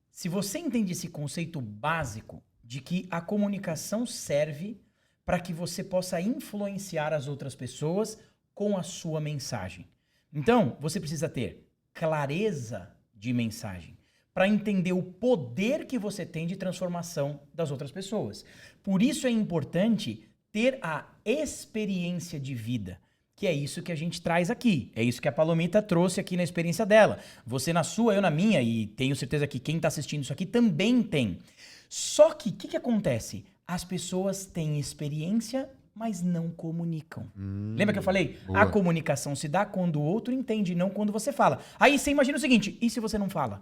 A: Se você entende esse conceito básico de que a comunicação serve para que você possa influenciar as outras pessoas com a sua mensagem. Então, você precisa ter clareza de mensagem para entender o poder que você tem de transformação das outras pessoas. Por isso é importante ter a experiência de vida, que é isso que a gente traz aqui. É isso que a Palomita trouxe aqui na experiência dela. Você na sua, eu na minha, e tenho certeza que quem está assistindo isso aqui também tem. Só que o que acontece? As pessoas têm experiência, mas não comunicam. Lembra que eu falei?
C: Boa.
A: A comunicação se dá quando o outro entende, não quando você fala. Aí você imagina o seguinte, e se você não fala?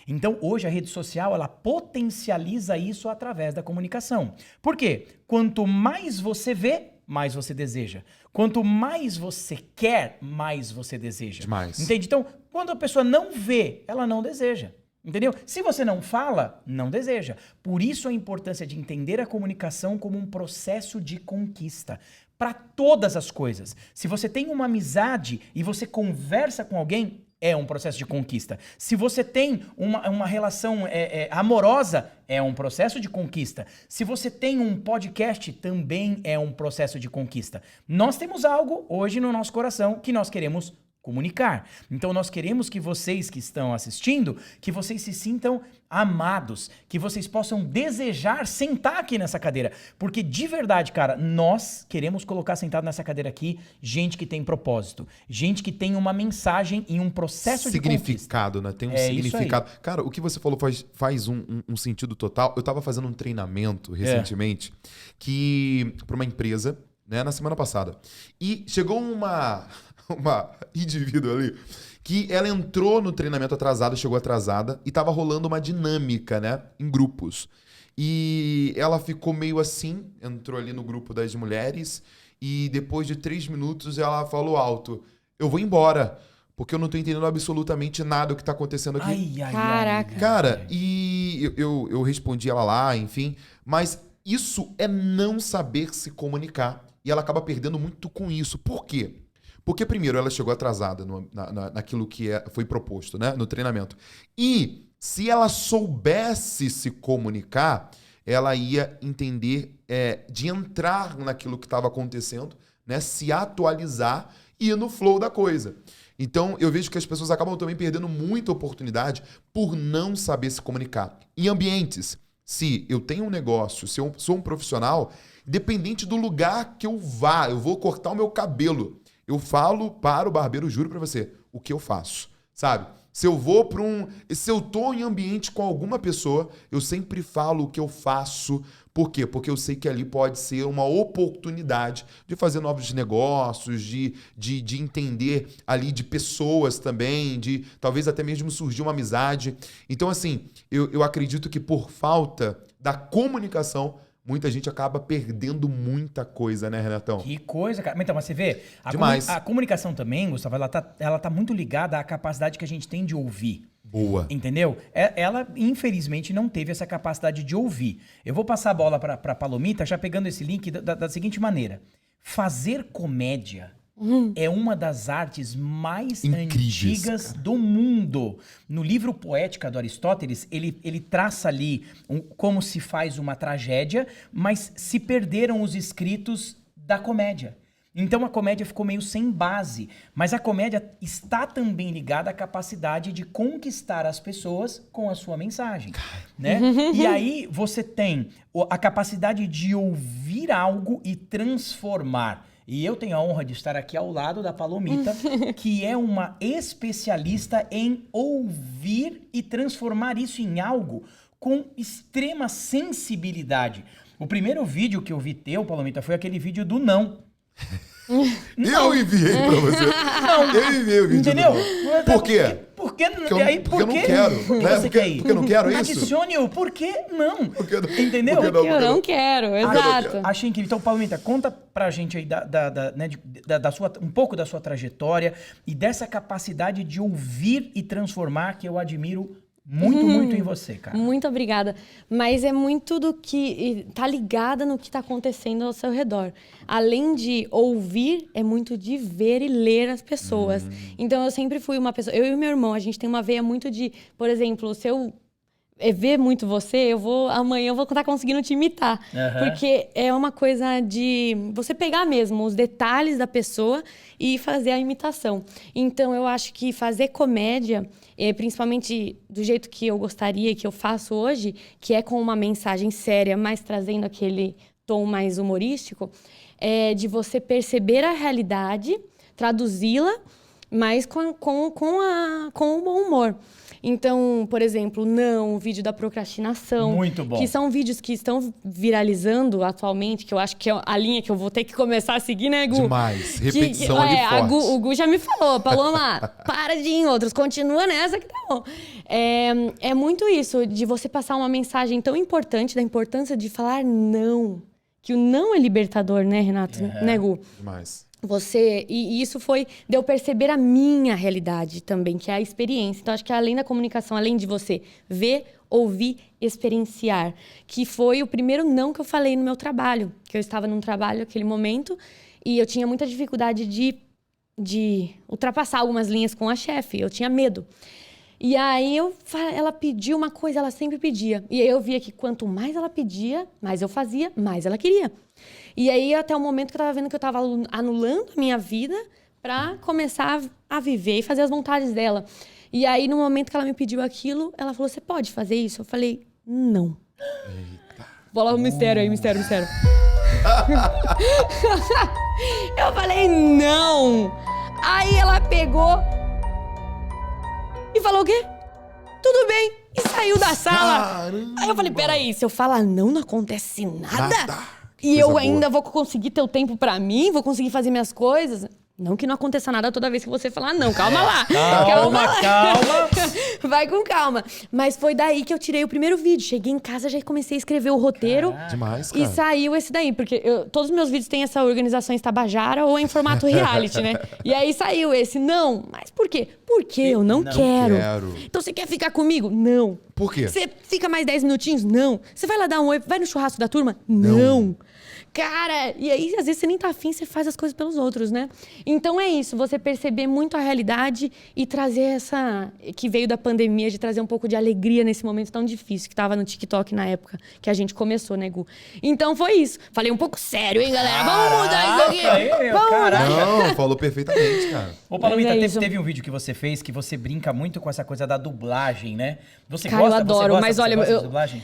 A: Então, hoje a rede social, ela potencializa isso através da comunicação. Por quê? Quanto mais você vê, mais você deseja. Quanto mais você quer, mais você deseja.
C: Demais.
A: Entende? Então, quando a pessoa não vê, ela não deseja. Entendeu? Se você não fala, não deseja. Por isso a importância de entender a comunicação como um processo de conquista. Para todas as coisas. Se você tem uma amizade e você conversa com alguém, é um processo de conquista. Se você tem uma relação amorosa, é um processo de conquista. Se você tem um podcast, também é um processo de conquista. Nós temos algo hoje no nosso coração que nós queremos comunicar. Então nós queremos que vocês que estão assistindo, que vocês se sintam amados, que vocês possam desejar sentar aqui nessa cadeira, porque de verdade, cara, nós queremos colocar sentado nessa cadeira aqui gente que tem propósito, gente que tem uma mensagem e um processo de conquista.
C: Significado, né? Tem um
A: É isso
C: significado. Cara, o que você falou faz um sentido total. Eu tava fazendo um treinamento recentemente que para uma empresa, né, na semana passada. E chegou uma indivídua ali que ela entrou no treinamento atrasada, chegou atrasada e tava rolando uma dinâmica, né, em grupos. E ela ficou meio assim, entrou ali no grupo das mulheres e depois de 3 minutos ela falou alto: eu vou embora, porque eu não tô entendendo absolutamente nada do que tá acontecendo aqui.
B: Caraca.
C: Cara, e eu respondi ela lá, enfim, mas isso é não saber se comunicar e ela acaba perdendo muito com isso. Por quê? Porque, primeiro, ela chegou atrasada naquilo que foi proposto, né, no treinamento. E se ela soubesse se comunicar, ela ia entender de entrar naquilo que estava acontecendo, né, se atualizar e ir no flow da coisa. Então, eu vejo que as pessoas acabam também perdendo muita oportunidade por não saber se comunicar. Em ambientes, se eu tenho um negócio, se eu sou um profissional, independente do lugar que eu vá, eu vou cortar o meu cabelo, eu falo para o barbeiro, juro pra você, o que eu faço, sabe? Se eu vou se eu tô em ambiente com alguma pessoa, eu sempre falo o que eu faço. Por quê? Porque eu sei que ali pode ser uma oportunidade de fazer novos negócios, de entender ali de pessoas também, de talvez até mesmo surgir uma amizade. Então, assim, eu acredito que por falta da comunicação, muita gente acaba perdendo muita coisa, né, Renatão?
A: Que coisa, cara. Então, mas você vê,
C: Demais.
A: A comunicação também, Gustavo, ela tá muito ligada à capacidade que a gente tem de ouvir.
C: Boa.
A: Entendeu? Ela, infelizmente, não teve essa capacidade de ouvir. Eu vou passar a bola pra Palomita, já pegando esse link da seguinte maneira. Fazer comédia é uma das artes mais
C: Incríveis,
A: antigas
C: cara.
A: do mundo. No livro Poética do Aristóteles, ele traça ali como se faz uma tragédia, mas se perderam os escritos da comédia. Então a comédia ficou meio sem base, mas a comédia está também ligada à capacidade de conquistar as pessoas com a sua mensagem, né? E aí você tem a capacidade de ouvir algo e transformar. E eu tenho a honra de estar aqui ao lado da Palomita, que é uma especialista em ouvir e transformar isso em algo com extrema sensibilidade. O primeiro vídeo que eu vi teu, Palomita, foi aquele vídeo do não.
C: Eu enviei pra você. Eu enviei o vídeo.
A: Entendeu?
C: Por quê?
A: Por que
C: Porque eu não quero. Né?
A: Você quer ir?
C: Porque eu não quero, é isso?
A: Adicione o por que não.
C: Porque eu não-
A: Entendeu?
C: porque eu
B: Eu não quero, exato.
A: Achei incrível. Então, Palomita, conta pra gente aí da sua, um pouco da sua trajetória e dessa capacidade de ouvir e transformar que eu admiro muito em você, cara.
B: Muito obrigada. Mas é muito do que tá ligada no que tá acontecendo ao seu redor. Além de ouvir, é muito de ver e ler as pessoas. Então eu sempre fui uma pessoa. Eu e meu irmão, a gente tem uma veia muito de, por exemplo, se eu ver muito você, amanhã eu vou estar conseguindo te imitar. Porque é uma coisa de você pegar mesmo os detalhes da pessoa e fazer a imitação. Então eu acho que fazer comédia, principalmente do jeito que eu gostaria, que eu faço hoje, que é com uma mensagem séria, mas trazendo aquele tom mais humorístico, é de você perceber a realidade, traduzi-la, mas com o bom humor. Então, por exemplo, o vídeo da procrastinação.
A: Muito bom.
B: Que são vídeos que estão viralizando atualmente, que eu acho que é a linha que eu vou ter que começar a seguir, né, Gu?
C: Demais. Repetição ali forte.
B: O Gu já me falou, Paloma, para de ir em outros, continua nessa que tá bom. É muito isso, de você passar uma mensagem tão importante, da importância de falar não. Que o não é libertador, né, Renato? Né, Gu?
C: Demais.
B: E isso foi de eu perceber a minha realidade também, que é a experiência. Então, acho que além da comunicação, além de você ver, ouvir, experienciar, que foi o primeiro não que eu falei no meu trabalho, que eu estava num trabalho naquele momento e eu tinha muita dificuldade de ultrapassar algumas linhas com a chefe, eu tinha medo. E aí ela pediu uma coisa, ela sempre pedia. E aí eu via que quanto mais ela pedia, mais eu fazia, mais ela queria. E aí até o momento que eu tava vendo que eu tava anulando a minha vida pra começar a viver e fazer as vontades dela. E aí no momento que ela me pediu aquilo, ela falou, você pode fazer isso? Eu falei, não. Eita. Vou lá o mistério aí, mistério. Eu falei, não. Aí ela pegou e falou o quê? Tudo bem. E saiu da sala.
C: Caramba.
B: Aí eu falei, peraí, se eu falar não acontece nada? E
C: Coisa
B: eu
C: boa.
B: ainda vou conseguir ter o tempo pra mim? Vou conseguir fazer minhas coisas? Não que não aconteça nada toda vez que você falar não. Calma lá.
A: Calma.
B: Vai com calma. Mas foi daí que eu tirei o primeiro vídeo. Cheguei em casa, já comecei a escrever o roteiro.
C: Demais, cara.
B: E saiu esse daí, porque todos os meus vídeos têm essa organização Tabajara ou em formato reality, né? E aí saiu esse, não. Mas por quê? Porque eu não quero. Então você quer ficar comigo? Não.
C: Por quê?
B: Você fica mais 10 minutinhos? Não. Você vai lá dar um oi, vai no churrasco da turma? Não. Cara, e aí às vezes você nem tá afim, você faz as coisas pelos outros, né? Então é isso, você perceber muito a realidade e trazer essa... que veio da pandemia, de trazer um pouco de alegria nesse momento tão difícil que tava no TikTok na época que a gente começou, né, Gu? Então foi isso. Falei um pouco sério, hein, galera? Vamos mudar isso aqui! Vamos mudar!
C: Não, falou perfeitamente, cara.
A: Ô, Palomita,
B: Mas é isso.
A: teve um vídeo que você fez que você brinca muito com essa coisa da dublagem, né? Você
B: Cara,
A: gosta?
B: eu adoro,
A: você gosta,
B: mas
A: você
B: olha,
A: gosta
B: eu-
A: de dublagem?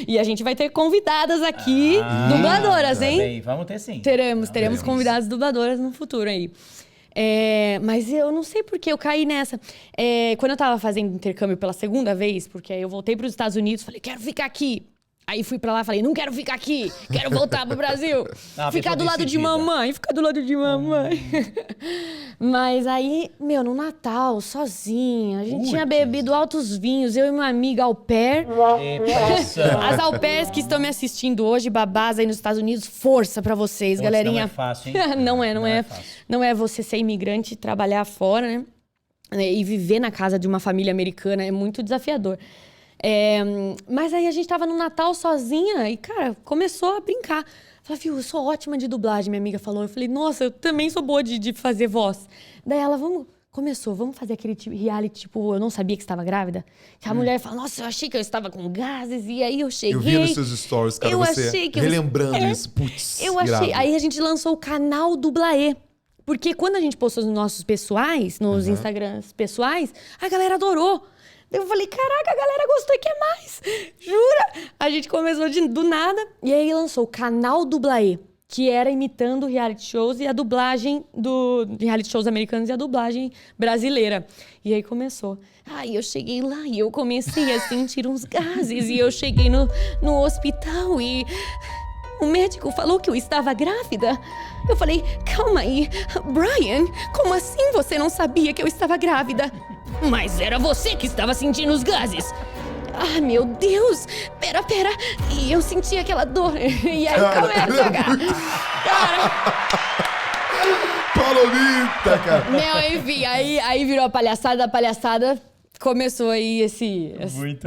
B: E a gente vai ter convidadas aqui, dubladoras, hein?
A: Bem, vamos ter sim.
B: Teremos convidadas dubladoras no futuro aí. Mas eu não sei por que eu caí nessa. Quando eu tava fazendo intercâmbio pela segunda vez, porque aí eu voltei para os Estados Unidos, falei, quero ficar aqui. Aí fui pra lá e falei, não quero ficar aqui, quero voltar pro Brasil.
A: Ah,
B: Ficar
A: pessoa
B: do lado de
A: decidida.
B: mamãe, ficar do lado de mamãe. Mas aí, no Natal, sozinha, a gente tinha
A: Putz.
B: bebido altos vinhos, eu e uma amiga au pair.
A: Pressão.
B: As au pairs que estão me assistindo hoje, babás aí nos Estados Unidos, força pra vocês,
A: Putz,
B: galerinha.
A: não é fácil, hein?
B: Não é.
A: fácil.
B: Não é você ser imigrante e trabalhar fora, né? E viver na casa de uma família americana é muito desafiador. Mas aí a gente tava no Natal sozinha e, cara, começou a brincar. Falei, viu, eu sou ótima de dublagem, minha amiga falou. Eu falei, nossa, eu também sou boa de fazer voz. Daí ela, vamos fazer aquele reality, tipo, eu não sabia que estava grávida. Que a mulher fala, nossa, eu achei que eu estava com gases, e aí eu cheguei.
C: Eu vi nos seus stories, cara, você
B: achei que
C: relembrando isso. Putz,
B: eu achei.
C: grave.
B: Aí a gente lançou o canal Dublaê. Porque quando a gente postou nos nossos pessoais, nos Instagrams pessoais, a galera adorou. Eu falei, caraca, a galera gostou e quer mais. Jura? A gente começou do nada. E aí lançou o canal Dublaê, que era imitando reality shows e a dublagem de reality shows americanos e a dublagem brasileira. E aí começou. Aí eu cheguei lá e eu comecei a sentir uns gases. E eu cheguei no hospital e o médico falou que eu estava grávida. Eu falei, calma aí, Brian, como assim você não sabia que eu estava grávida? Mas era você que estava sentindo os gases. Ah, meu Deus! Pera. E eu senti aquela dor. E aí começa a cagar.
C: Palomita, cara.
B: Não, enfim, aí virou a palhaçada. Começou aí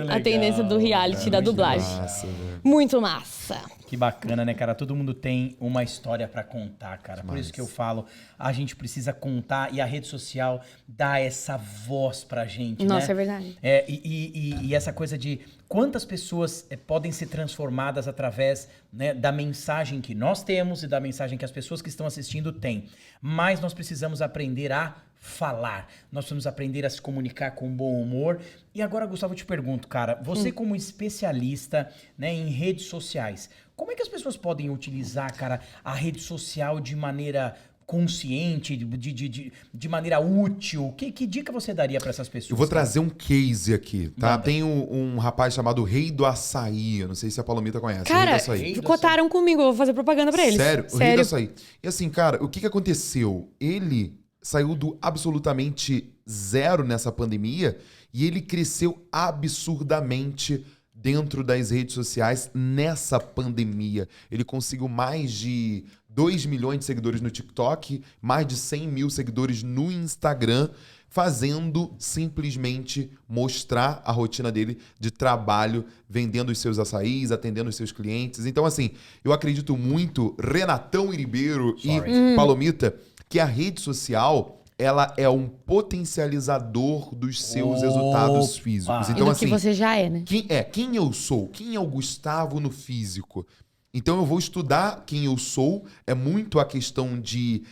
B: a tendência do reality, da dublagem.
C: Massa, velho.
B: Muito massa.
A: Que bacana, né, cara? Todo mundo tem uma história pra contar, cara. Por isso que eu falo, a gente precisa contar e a rede social dá essa voz pra gente,
B: Nossa,
A: né?
B: é verdade.
A: E essa coisa de quantas pessoas podem ser transformadas através, né, da mensagem que nós temos e da mensagem que as pessoas que estão assistindo têm. Mas nós precisamos aprender a falar. Nós precisamos aprender a se comunicar com bom humor. E agora, Gustavo, eu te pergunto, cara, você como especialista, né, em redes sociais, como é que as pessoas podem utilizar, cara, a rede social de maneira consciente, de maneira útil? Que dica você daria para essas pessoas?
C: Eu vou trazer um case aqui, tá?
A: Manda.
C: Tem um rapaz chamado Rei do Açaí. Eu não sei se a Palomita conhece.
B: Cara,
C: Rei do Açaí.
B: cotaram comigo, eu vou fazer propaganda pra eles.
C: Sério? O Rei do Açaí. E assim, cara, o que aconteceu? Ele saiu do absolutamente zero nessa pandemia e ele cresceu absurdamente dentro das redes sociais nessa pandemia. Ele conseguiu mais de 2 milhões de seguidores no TikTok, mais de 100 mil seguidores no Instagram, fazendo simplesmente mostrar a rotina dele de trabalho, vendendo os seus açaís, atendendo os seus clientes. Então, assim, eu acredito muito, Renatão Iribeiro e Palomita, que a rede social ela é um potencializador dos seus resultados físicos. Então,
B: e do
C: assim,
B: que você já é, né?
C: quem eu sou? Quem é o Gustavo no físico? Então eu vou estudar quem eu sou, é muito a questão de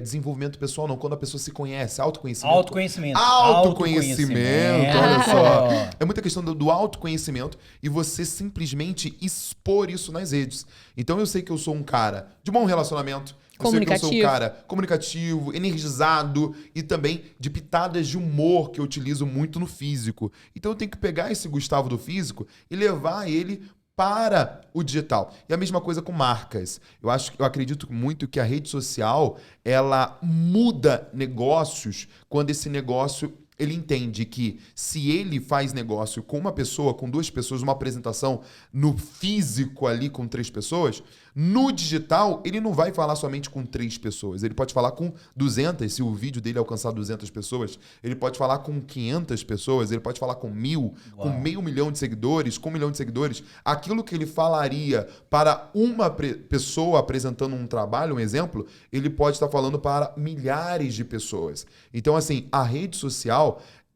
C: desenvolvimento pessoal, não, quando a pessoa se conhece, autoconhecimento. Autoconhecimento, olha só. É muita questão do autoconhecimento e você simplesmente expor isso nas redes. Então eu sei que eu sou um cara de bom relacionamento, eu sei que eu sou um cara comunicativo, energizado e também de pitadas de humor que eu utilizo muito no físico. Então eu tenho que pegar esse Gustavo do físico e levar ele para o digital. E a mesma coisa com marcas. Eu acredito muito que a rede social, ela muda negócios quando esse negócio ele entende que se ele faz negócio com uma pessoa, com 2 pessoas, uma apresentação no físico ali com 3 pessoas, no digital ele não vai falar somente com 3 pessoas, ele pode falar com 200, se o vídeo dele alcançar 200 pessoas, ele pode falar com 500 pessoas, ele pode falar com 1.000, com 500 mil de seguidores, com 1 milhão de seguidores. Aquilo que ele falaria para uma pessoa apresentando um trabalho, um exemplo, ele pode estar falando para milhares de pessoas. Então, assim, a rede social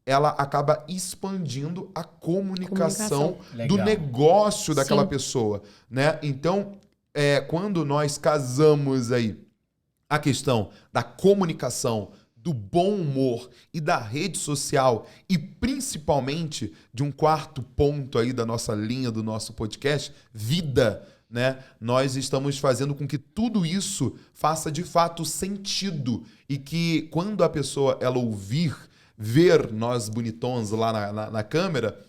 C: ela acaba expandindo a comunicação do negócio daquela pessoa, né? Então, quando nós casamos aí a questão da comunicação, do bom humor e da rede social e principalmente de um quarto ponto aí da nossa linha, do nosso podcast, vida, né? Nós estamos fazendo com que tudo isso faça de fato sentido e que quando a pessoa ela ver nós bonitons lá na câmera,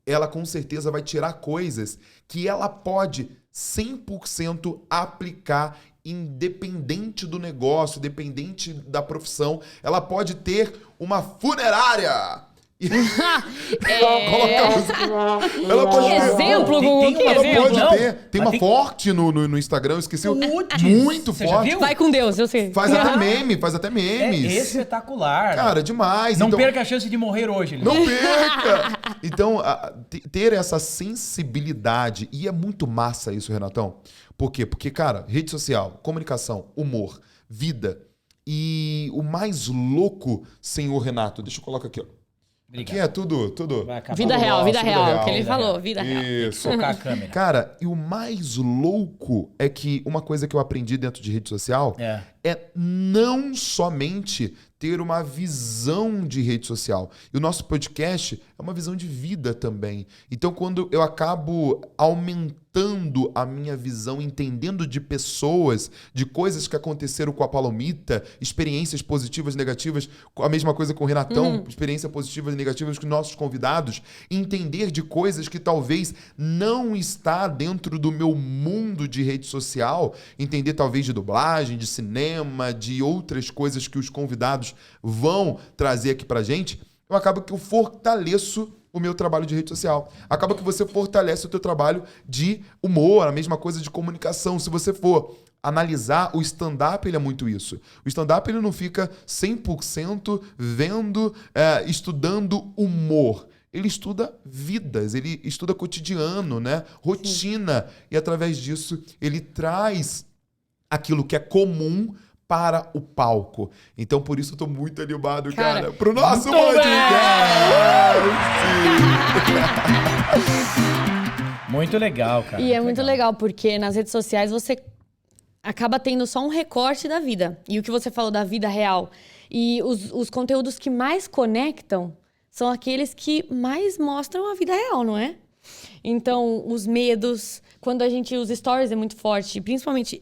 C: ela com certeza vai tirar coisas que ela pode 100% aplicar independente do negócio, independente da profissão. Ela pode ter uma funerária Coloca a música. Ela pode
B: Que
C: ter.
B: exemplo, Gugu, que
C: Ela
B: exemplo.
C: pode
A: Não,
C: ter. Tem
A: mas
C: uma forte no Instagram, eu esqueci.
A: Putz,
C: Muito
A: você já
C: forte.
A: viu?
B: Vai com Deus, eu sei.
C: Faz até meme, faz até
A: É
C: memes.
A: espetacular.
C: Cara, demais.
A: Não
C: então,
A: perca a chance de morrer hoje.
C: Não perca! Então, ter essa sensibilidade, e é muito massa isso, Renatão. Por quê? Porque, cara, rede social, comunicação, humor, vida e o mais louco, senhor Renato, deixa eu colocar aqui, ó.
A: Obrigado.
C: Aqui é tudo.
A: Vai acabar.
B: Vida
C: Tudo
B: real,
C: nosso,
B: vida
C: vida
B: real.
C: real,
B: Que ele
A: vida
B: falou,
A: real.
B: vida real.
C: Isso.
A: Focar a câmera.
C: Cara, e o mais louco é que uma coisa que eu aprendi dentro de rede social é não somente ter uma visão de rede social. E o nosso podcast é uma visão de vida também. Então, quando eu acabo aumentando a minha visão, entendendo de pessoas, de coisas que aconteceram com a Palomita, experiências positivas, negativas, a mesma coisa com o Renatão, experiências positivas e negativas com nossos convidados, entender de coisas que talvez não está dentro do meu mundo de rede social, entender talvez de dublagem, de cinema, de outras coisas que os convidados vão trazer aqui pra gente, eu acabo que eu fortaleço o meu trabalho de rede social. Acaba que você fortalece o teu trabalho de humor, a mesma coisa de comunicação. Se você for analisar, o stand-up ele é muito isso. O stand-up ele não fica 100% vendo, estudando humor. Ele estuda vidas, ele estuda cotidiano, né? Rotina. E através disso, ele traz aquilo que é comum para o palco. Então, por isso, eu tô muito animado, cara, pro nosso podcast!
A: Muito legal, cara.
B: E é muito legal, porque nas redes sociais você acaba tendo só um recorte da vida. E o que você falou da vida real. E os conteúdos que mais conectam são aqueles que mais mostram a vida real, não é? Então, os medos, quando a gente usa stories é muito forte. Principalmente,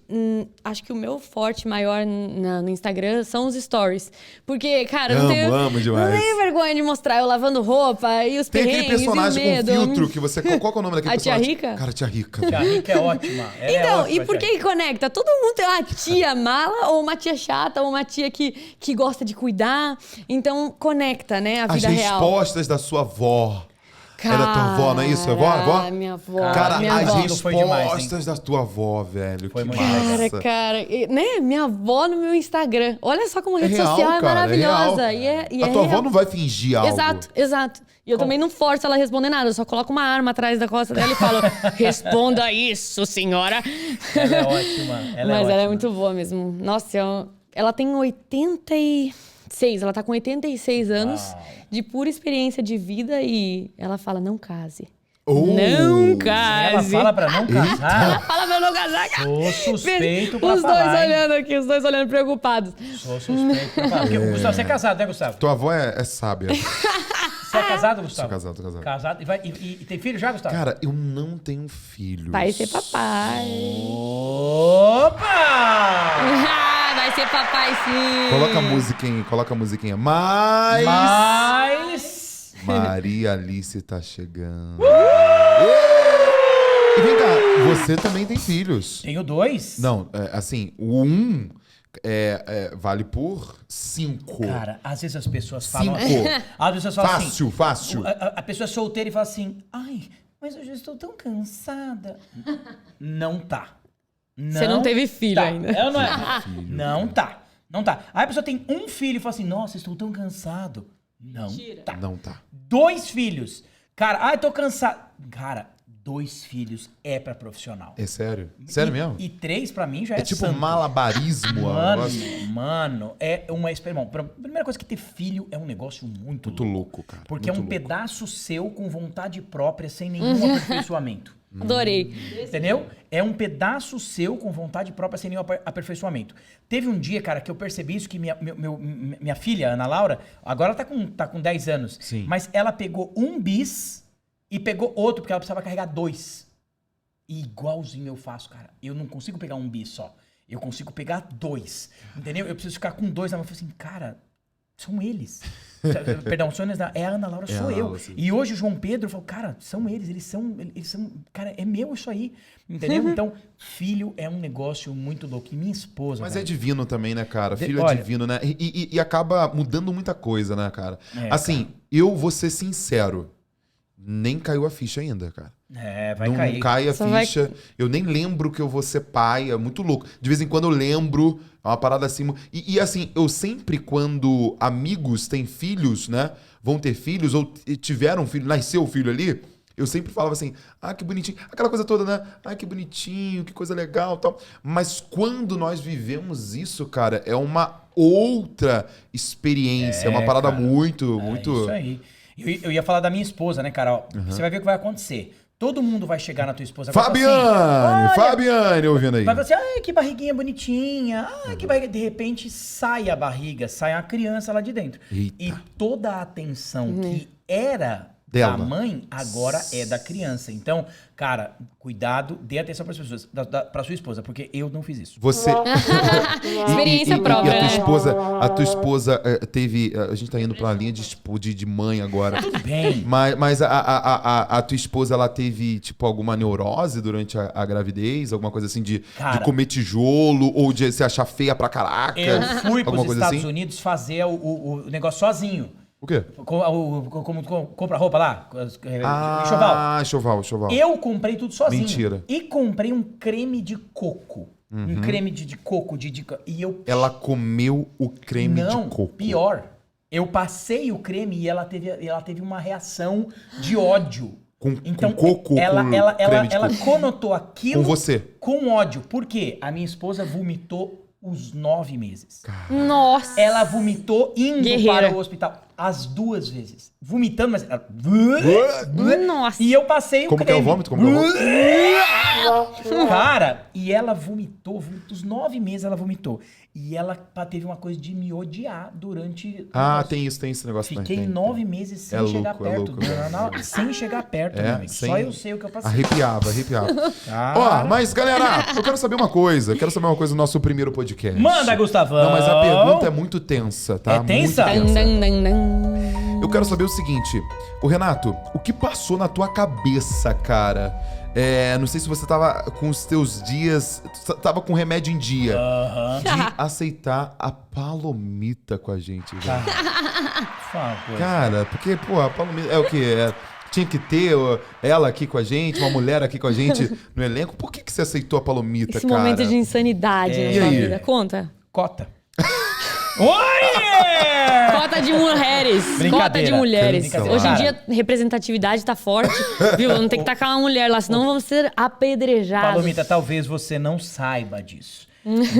B: acho que o meu forte maior no Instagram são os stories. Porque, cara,
C: Amo
B: não
C: demais.
B: tenho vergonha de mostrar eu lavando roupa e os
C: Tem
B: perrengues
C: aquele personagem
B: e o medo.
C: com filtro que você... Qual que é o nome daquele
B: A Tia
C: personagem?
B: Rica?
C: Cara, Tia Rica.
A: Tia Rica é ótima. Ela é
B: Então,
A: ótima,
B: e por
A: Tia
B: que conecta? Todo mundo tem uma tia mala, ou uma tia chata, ou uma tia que gosta de cuidar. Então, conecta, né, a
C: As
B: vida real.
C: respostas da sua avó. É da tua avó, não é isso? Avó?
B: Minha avó.
C: Cara,
B: minha
C: as
B: avó.
A: Foi demais,
C: respostas da tua avó, velho.
A: Foi
C: que
A: muito
C: massa.
B: Cara, né? Minha avó no meu Instagram. Olha só como a rede
C: real,
B: social é
C: cara,
B: maravilhosa.
C: real.
B: E
C: A
B: é
C: tua avó
B: real.
C: não vai fingir algo.
B: Exato. E eu também não forço ela a responder nada. Eu só coloco uma arma atrás da costa dela e falo: responda isso, senhora.
A: Ela é ótima.
B: Mas ela é muito boa mesmo. Nossa, ela tem 86. Ela tá com 86 anos de pura experiência de vida e ela fala: não case. Não case.
A: Ela fala pra não casar.
B: Ela fala pra eu não casar, cara.
A: Sou suspeito pra
B: Os
A: falar,
B: dois
A: hein?
B: olhando aqui, os dois olhando preocupados.
A: Sou suspeito pra falar. Porque, Gustavo, você é casado, né, Gustavo?
C: Tua avó é sábia.
A: Você é casado, Gustavo?
C: Tô casado.
A: Casado. E tem filho já, Gustavo?
C: Cara, eu não tenho filhos.
B: Vai ser papai.
A: Opa!
B: Vai ser papai, sim.
C: Coloca a musiquinha. Mas... Maria Alice tá chegando. E vem cá, você também tem filhos.
A: Tenho 2.
C: Não, assim, o vale por 5.
A: Cara, às vezes as pessoas falam
C: 5.
A: assim. Às vezes falam assim.
C: Fácil.
A: A pessoa é solteira e fala assim: ai, mas eu já estou tão cansada. Não tá.
B: Você não teve filho
A: tá.
B: ainda.
A: Não é? Não tá. Aí a pessoa tem um filho e fala assim: nossa, estou tão cansado. Tá.
C: Não tá.
A: 2 filhos. Cara, eu tô cansado. Cara, 2 filhos é pra profissional.
C: É sério? Sério mesmo?
A: E 3 pra mim já é
C: tipo
A: santo.
C: malabarismo.
A: Mano, é uma experiência. Bom, a primeira coisa que ter filho é um negócio muito
C: louco, cara.
A: Porque é um pedaço seu com vontade própria, sem nenhum aperfeiçoamento.
B: Adorei.
A: Entendeu? É um pedaço seu com vontade própria, sem nenhum aperfeiçoamento. Teve um dia, cara, que eu percebi isso, que minha filha, Ana Laura, agora tá com 10 anos.
C: Sim.
A: Mas ela pegou um bis e pegou outro, porque ela precisava carregar 2. E igualzinho eu faço, cara. Eu não consigo pegar um bis só. Eu consigo pegar 2. Entendeu? Eu preciso ficar com 2 na mão. Eu falei assim, cara, São eles. Perdão, é a Ana Laura, sou
C: a
A: eu.
C: Laura, sim.
A: E hoje o João Pedro falou, cara, são eles são, cara, é meu isso aí, entendeu? Então, filho é um negócio muito louco. E minha esposa,
C: Mas
A: velho,
C: é divino também, né, cara? Filho é
A: olha-
C: divino, né? E acaba mudando muita coisa, né, cara?
A: É,
C: Assim, eu vou ser sincero, nem caiu a ficha ainda, cara.
A: vai
C: Não
A: cair.
C: cai a
B: Só vai-
C: ficha. Eu nem lembro que eu vou ser pai. É muito louco. De vez em quando eu lembro. É uma parada assim. E assim, eu sempre, quando amigos têm filhos, né? Vão ter filhos, ou tiveram filho, nasceu o filho ali. Eu sempre falava assim, que bonitinho. Aquela coisa toda, né? Que bonitinho, que coisa legal e tal. Mas quando nós vivemos isso, cara, é uma outra experiência. É uma parada
A: cara.
C: muito.
A: É isso aí. Eu ia falar da minha esposa, né, cara? Ó, Você vai ver o que vai acontecer. Todo mundo vai chegar na tua esposa e vai falar
C: Fabiane!
A: assim, olha,
C: Fabiane, ouvindo aí.
A: vai falar assim, ai, que barriguinha bonitinha. Ai, que barriga. De repente, sai a barriga, sai a criança lá de dentro.
C: Eita.
A: E toda a atenção que era
C: Dela.
A: da mãe, agora é da criança. Então, cara, cuidado, dê atenção para as pessoas, para sua esposa, porque eu não fiz isso.
C: Você.
B: Experiência própria,
C: E a
B: né?
C: tua esposa teve. A gente tá indo pra uma linha de mãe agora.
A: Tudo bem.
C: Mas a tua esposa, ela teve, tipo, alguma neurose durante a gravidez? Alguma coisa assim de
A: Cara,
C: comer tijolo ou de se achar feia pra caraca?
A: Eu fui para
C: Alguma
A: os
C: coisa
A: Estados
C: assim?
A: Unidos fazer o negócio sozinho.
C: O quê?
A: Como compra roupa lá? Enxoval.
C: Enxoval.
A: Eu comprei tudo sozinho.
C: Mentira.
A: E comprei um creme de coco. Um creme de coco. E eu...
C: Ela comeu o creme
A: Não,
C: de coco.
A: pior. Eu passei o creme e ela teve uma reação de ódio.
C: Com
A: Então,
C: coco ou
A: ela,
C: com
A: ela,
C: creme
A: ela,
C: de
A: ela
C: coco?
A: conotou aquilo
C: Com você.
A: com ódio. Por quê? A minha esposa vomitou os 9 meses.
B: Nossa.
A: Ela vomitou indo
B: Guerreira.
A: para o hospital as 2 vezes. Vomitando, mas...
B: Nossa.
A: E eu passei
C: Como
A: o
C: que é o
A: creme.
C: vômito? Como que é o vômito?
A: Cara, e ela vomitou os 9 meses ela vomitou. E ela teve uma coisa de me odiar durante...
C: Tem esse negócio
A: Fiquei
C: também.
A: 9 meses sem
C: É
A: chegar
C: louco, é
A: perto.
C: louco.
A: Não, sem chegar perto, meu amigo.
C: sem-
A: Só eu sei o que eu passei.
C: Arrepiava.
A: Cara.
C: Ó, mas galera, eu quero saber uma coisa. Quero saber uma coisa do nosso primeiro podcast.
A: Manda, Gustavão.
C: Não, mas a pergunta é muito tensa, tá?
A: É tensa?
C: Muito
B: Dan, dan, dan, dan.
C: Eu quero saber o seguinte. Ô, Renato, o que passou na tua cabeça, cara? Não sei se você tava com os teus dias... Tava com remédio em dia.
A: Aham.
C: De aceitar a Palomita com a gente, velho.
A: Fala uma coisa.
C: Cara, porque, pô, a Palomita é o quê? Tinha que ter ela aqui com a gente, uma mulher aqui com a gente no elenco. Por que você aceitou a Palomita,
B: Esse
C: cara?
B: momento de insanidade
A: É.
B: na
C: E
B: sua
C: aí?
B: vida. Conta.
A: Cota. Oi!
B: Cota de mulheres. Cota
A: Brincadeira.
B: de mulheres.
C: Brincadeira.
B: Hoje em
A: Cara.
B: dia, representatividade tá forte. Viu? Não tem que tacar uma mulher lá, senão vamos ser apedrejados.
A: Palomita, talvez você não saiba disso.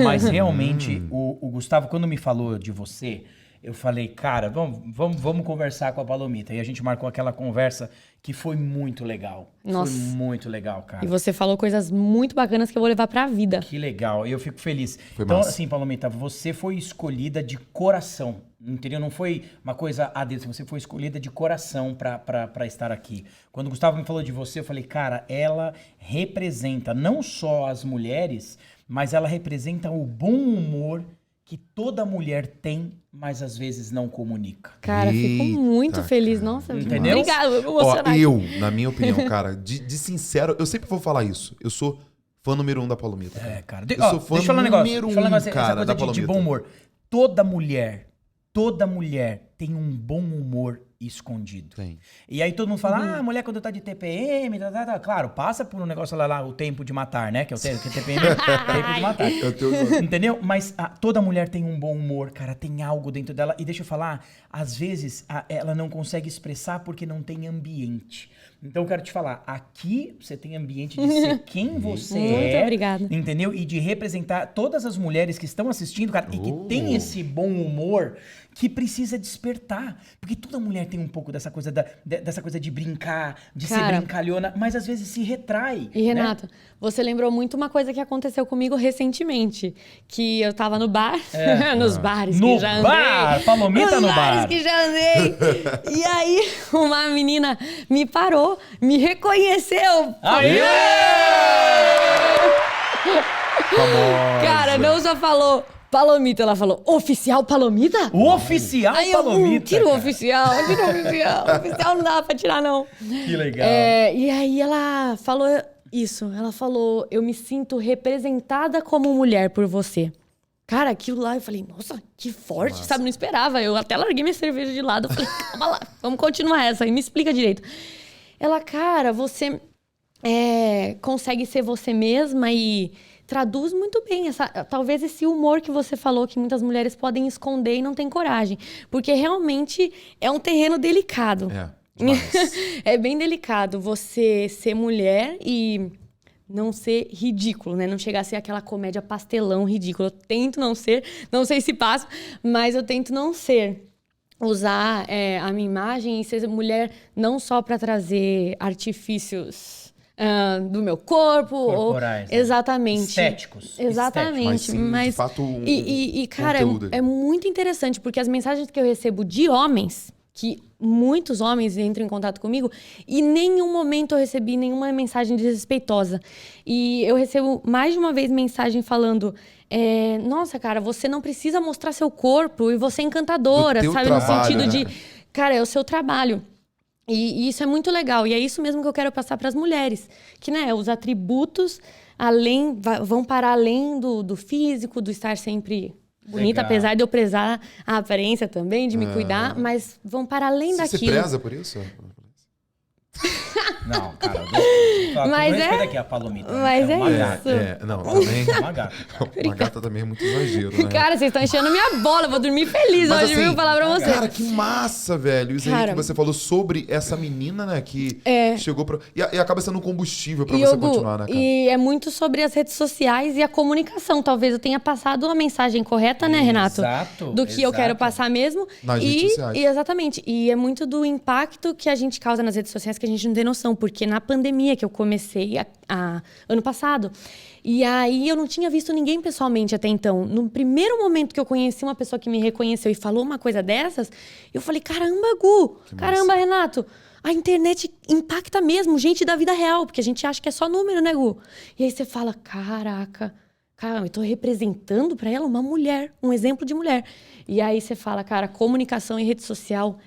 A: Mas realmente, o Gustavo, quando me falou de você, eu falei, cara, vamos conversar com a Palomita. E a gente marcou aquela conversa que foi muito legal.
B: Nossa.
A: Foi muito legal, cara.
B: E você falou coisas muito bacanas que eu vou levar pra vida.
A: Que legal, eu fico feliz.
C: Foi
A: Então,
C: massa.
A: assim, Palomita, você foi escolhida de coração, entendeu? Não foi uma coisa a dedo, você foi escolhida de coração pra estar aqui. Quando o Gustavo me falou de você, eu falei, cara, ela representa não só as mulheres, mas ela representa o bom humor que toda mulher tem, mas às vezes não comunica.
B: Cara, fico
C: Eita,
B: muito
C: cara.
B: feliz. Nossa,
A: Entendeu?
B: obrigada. Eu vou
C: Ó,
B: emocionar.
C: eu, na minha opinião, cara, de sincero, eu sempre vou falar isso. Eu sou fã número 1 da Palomita.
A: É, cara.
C: Eu sou fã
A: deixa eu falar um negócio.
C: número
A: Deixa eu falar um negócio,
C: cara,
A: essa coisa
C: da
A: de
C: Palomita.
A: bom humor. Toda mulher tem um bom humor escondido.
C: Tem.
A: E aí todo mundo fala, mulher quando tá de TPM, claro, passa por um negócio lá, o tempo de matar, né? Que é o tempo, que TPM é tempo de matar. Entendeu? Mas toda mulher tem um bom humor, cara, tem algo dentro dela. E deixa eu falar, às vezes ela não consegue expressar porque não tem ambiente. Então eu quero te falar, aqui você tem ambiente de ser quem você
B: Muito
A: é.
B: obrigada.
A: Entendeu? E de representar todas as mulheres que estão assistindo, cara, e que tem esse bom humor que precisa despertar. Porque toda mulher tem um pouco dessa coisa, dessa coisa de brincar, de ser
B: Cara.
A: brincalhona, mas às vezes se retrai.
B: E, Renato, você lembrou muito uma coisa que aconteceu comigo recentemente. Que eu tava no bar, nos bares
A: No
B: que já andei.
A: bar, Palomita no
B: nos bares
A: bar.
B: que já andei. E aí, uma menina me parou, me reconheceu.
A: Aê!
C: Famosa.
B: Cara, não só falou Palomita, ela falou, oficial Palomita?
A: O oficial
B: Aí eu,
A: Palomita.
B: tira o
A: cara.
B: oficial, tira o oficial. O oficial não dá pra tirar, não.
A: Que legal.
B: E aí ela falou isso. Ela falou, eu me sinto representada como mulher por você. Cara, aquilo lá, eu falei, nossa, que forte, sabe? Não esperava. Eu até larguei minha cerveja de lado. Eu falei, calma lá, vamos continuar essa aí, me explica direito. Ela, cara, você consegue ser você mesma e traduz muito bem talvez esse humor que você falou que muitas mulheres podem esconder e não têm coragem. Porque realmente é um terreno delicado.
C: Demais.
B: É bem delicado você ser mulher e não ser ridículo, né? Não chegar a ser aquela comédia pastelão ridícula. Eu tento não ser, não sei se passa, mas eu tento não ser. Usar a minha imagem e ser mulher não só para trazer artifícios do meu corpo.
A: Corporais, né?
B: Exatamente.
A: Estéticos.
B: Exatamente.
C: Mas sim, de fato,
B: cara,
C: conteúdo.
B: é muito interessante, porque as mensagens que eu recebo de homens, que muitos homens entram em contato comigo, e em nenhum momento eu recebi nenhuma mensagem desrespeitosa. E eu recebo mais de uma vez mensagem falando... nossa, cara, você não precisa mostrar seu corpo e você é encantadora,
C: Do teu
B: sabe?
C: trabalho,
B: No sentido
C: né?
B: de... Cara, é o seu trabalho. E isso é muito legal. E é isso mesmo que eu quero passar para as mulheres. Que, né, os atributos vão para além do físico, do estar sempre bonita,
A: Legal.
B: apesar de eu prezar a aparência também, de me cuidar, mas vão para além
C: Você
B: daquilo.
C: preza por isso?
A: Não, cara.
B: Mas
A: respeita aqui a Palomita.
B: mas
A: é uma
B: é
A: gata.
B: isso.
C: Não, também.
A: É uma gata. cara.
C: Uma gata também é muito exagero, né?
B: Cara, vocês estão enchendo minha bola. Eu vou dormir feliz
C: Mas
B: hoje,
C: assim,
B: viu? Vou falar pra você.
C: Cara, que massa, velho. Isso aí
B: Cara,
C: que você falou sobre essa menina, né? Que chegou pra... E acaba sendo um combustível pra
B: E,
C: você
B: Hugo,
C: continuar, né, cara?
B: e é muito sobre as redes sociais e a comunicação. Talvez eu tenha passado a mensagem correta, né, Renato?
A: Exato.
B: Do que eu quero passar mesmo.
C: Nas redes sociais.
B: Exatamente. E é muito do impacto que a gente causa nas redes sociais que a gente não tem noção. Porque na pandemia que eu comecei ano passado, e aí eu não tinha visto ninguém pessoalmente até então. No primeiro momento que eu conheci uma pessoa que me reconheceu e falou uma coisa dessas, eu falei, caramba, Gu, caramba, Renato, a internet impacta mesmo gente da vida real, porque a gente acha que é só número, né, Gu? E aí você fala, caraca, eu tô representando pra ela uma mulher, um exemplo de mulher. E aí você fala, cara, comunicação e rede social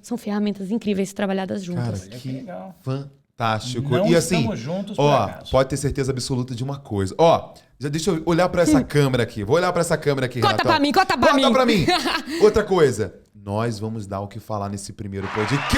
B: são ferramentas incríveis trabalhadas juntas.
C: Cara,
A: Que
C: que
A: legal.
C: fantástico.
A: Não
C: E assim,
A: estamos juntos por
C: ó,
A: acaso.
C: pode ter certeza absoluta de uma coisa. Ó, já deixa eu olhar pra essa câmera aqui. Vou olhar pra essa câmera aqui,
B: Conta
C: Renato.
B: pra mim, conta pra mim.
C: Conta pra mim. Outra coisa. Nós vamos dar o que falar nesse primeiro podcast.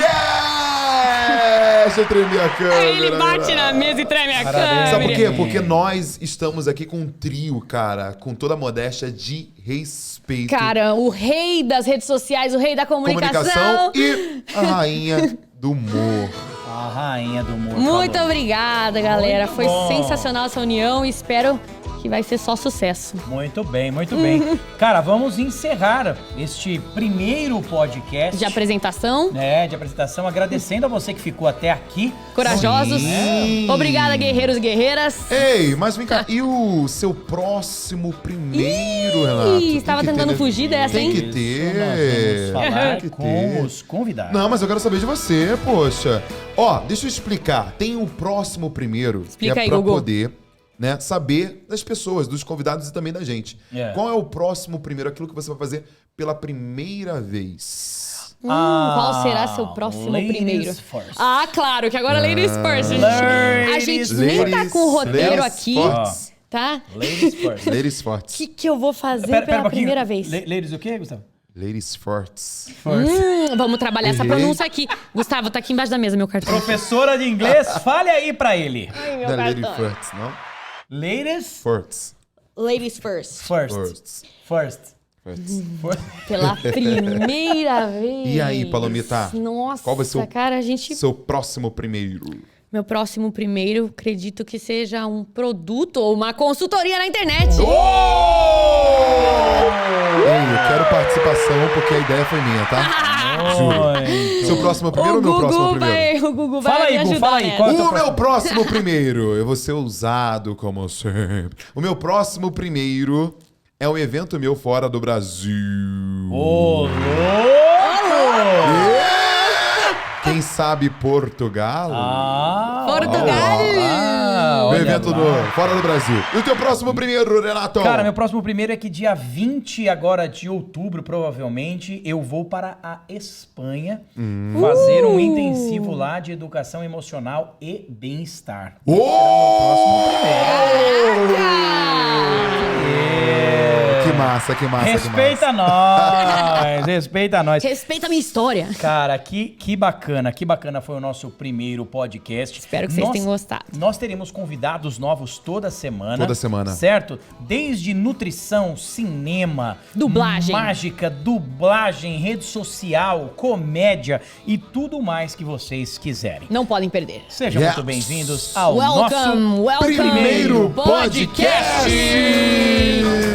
C: Deixa eu tremer a câmera.
B: Aí ele bate na mesa e treme a
A: Parabéns.
B: câmera.
C: Sabe por quê? Porque nós estamos aqui com um trio, cara, com toda a modéstia de respeito.
B: Cara, o rei das redes sociais, o rei da comunicação.
C: e a rainha do humor.
A: A rainha do humor.
B: Muito
A: Palomita.
B: obrigada, galera.
A: Muito
B: Foi
A: bom.
B: sensacional essa união e espero que vai ser só sucesso.
A: Muito bem, muito bem. Cara, vamos encerrar este primeiro podcast.
B: De apresentação,
A: De apresentação, agradecendo a você que ficou até aqui.
B: corajosos.
C: Sim.
B: Obrigada, guerreiros e guerreiras.
C: Ei, mas vem cá, e o seu próximo primeiro, Renato? Tem
B: estava
C: que ter,
B: tentando
C: né?
B: fugir dessa,
C: Tem
B: hein?
C: que ter.
A: Nós vamos falar
C: Tem que
A: com
C: ter.
A: os convidados.
C: Não, mas eu quero saber de você, poxa. Ó, deixa eu explicar. Tem o próximo primeiro,
B: Explica
C: que é
B: aí,
C: pra
B: Gugu.
C: poder, né, saber das pessoas, dos convidados e também da gente.
A: Qual
C: Qual é o próximo primeiro, aquilo que você vai fazer pela primeira vez?
B: Qual será seu próximo
A: ladies
B: primeiro?
A: first.
B: Ah, claro, que agora ladies first. A gente nem tá com o roteiro
C: ladies
B: aqui,
C: first.
B: tá?
A: Ladies first.
C: Ladies
B: O
C: fortes.
B: que eu vou fazer
A: Pera um
B: pela
A: pouquinho.
B: primeira vez?
A: Ladies o quê, Gustavo?
C: Ladies fortes.
B: Vamos trabalhar essa
C: Errei.
B: pronúncia aqui. Gustavo, tá aqui embaixo da mesa meu cartão.
A: Professora de inglês, fale aí pra ele.
B: Ai, meu
C: Da lady
B: cartão.
C: fortes, não?
A: Ladies
C: Fortes.
B: Ladies first.
A: first.
C: Fortes.
A: First.
C: Fortes.
B: Pela primeira vez.
C: E aí, Palomita?
B: Nossa,
C: Qual vai ser o
B: cara, a gente...
C: seu próximo primeiro?
B: Meu próximo primeiro, acredito que seja um produto ou uma consultoria na internet.
C: Ei, eu quero participação porque a ideia foi minha, tá?
A: Muito.
C: Seu próximo primeiro ou meu próximo primeiro?
B: O Gugu vai
A: Fala aí,
B: me
A: Gu,
B: ajudar
A: fala aí,
B: nessa.
A: qual é o teu
C: O meu
A: próximo?
C: próximo primeiro, eu vou ser ousado como sempre. O meu próximo primeiro é um evento meu fora do Brasil.
A: Ô, louco!
C: Quem Quem sabe Portugal?
B: Portugal!
C: O
A: olha
C: evento
A: lá.
C: fora do Brasil. E o teu próximo primeiro, Renato?
A: Cara, meu próximo primeiro é que dia 20 agora de outubro, provavelmente, eu vou para a Espanha fazer um intensivo lá de educação emocional e bem-estar.
C: Ô! Que massa.
A: Respeita nós, respeita nós.
B: Respeita a minha história.
A: Cara, que bacana foi o nosso primeiro podcast.
B: Espero que vocês tenham gostado.
A: Nós teremos convidados novos toda semana.
C: Toda semana.
A: Certo? Desde nutrição, cinema,
B: Dublagem.
A: mágica, dublagem, rede social, comédia e tudo mais que vocês quiserem.
B: Não podem perder.
A: Sejam
C: Yes.
A: muito bem-vindos ao
B: Welcome,
A: nosso
B: welcome.
C: Primeiro
B: podcast.
C: podcast.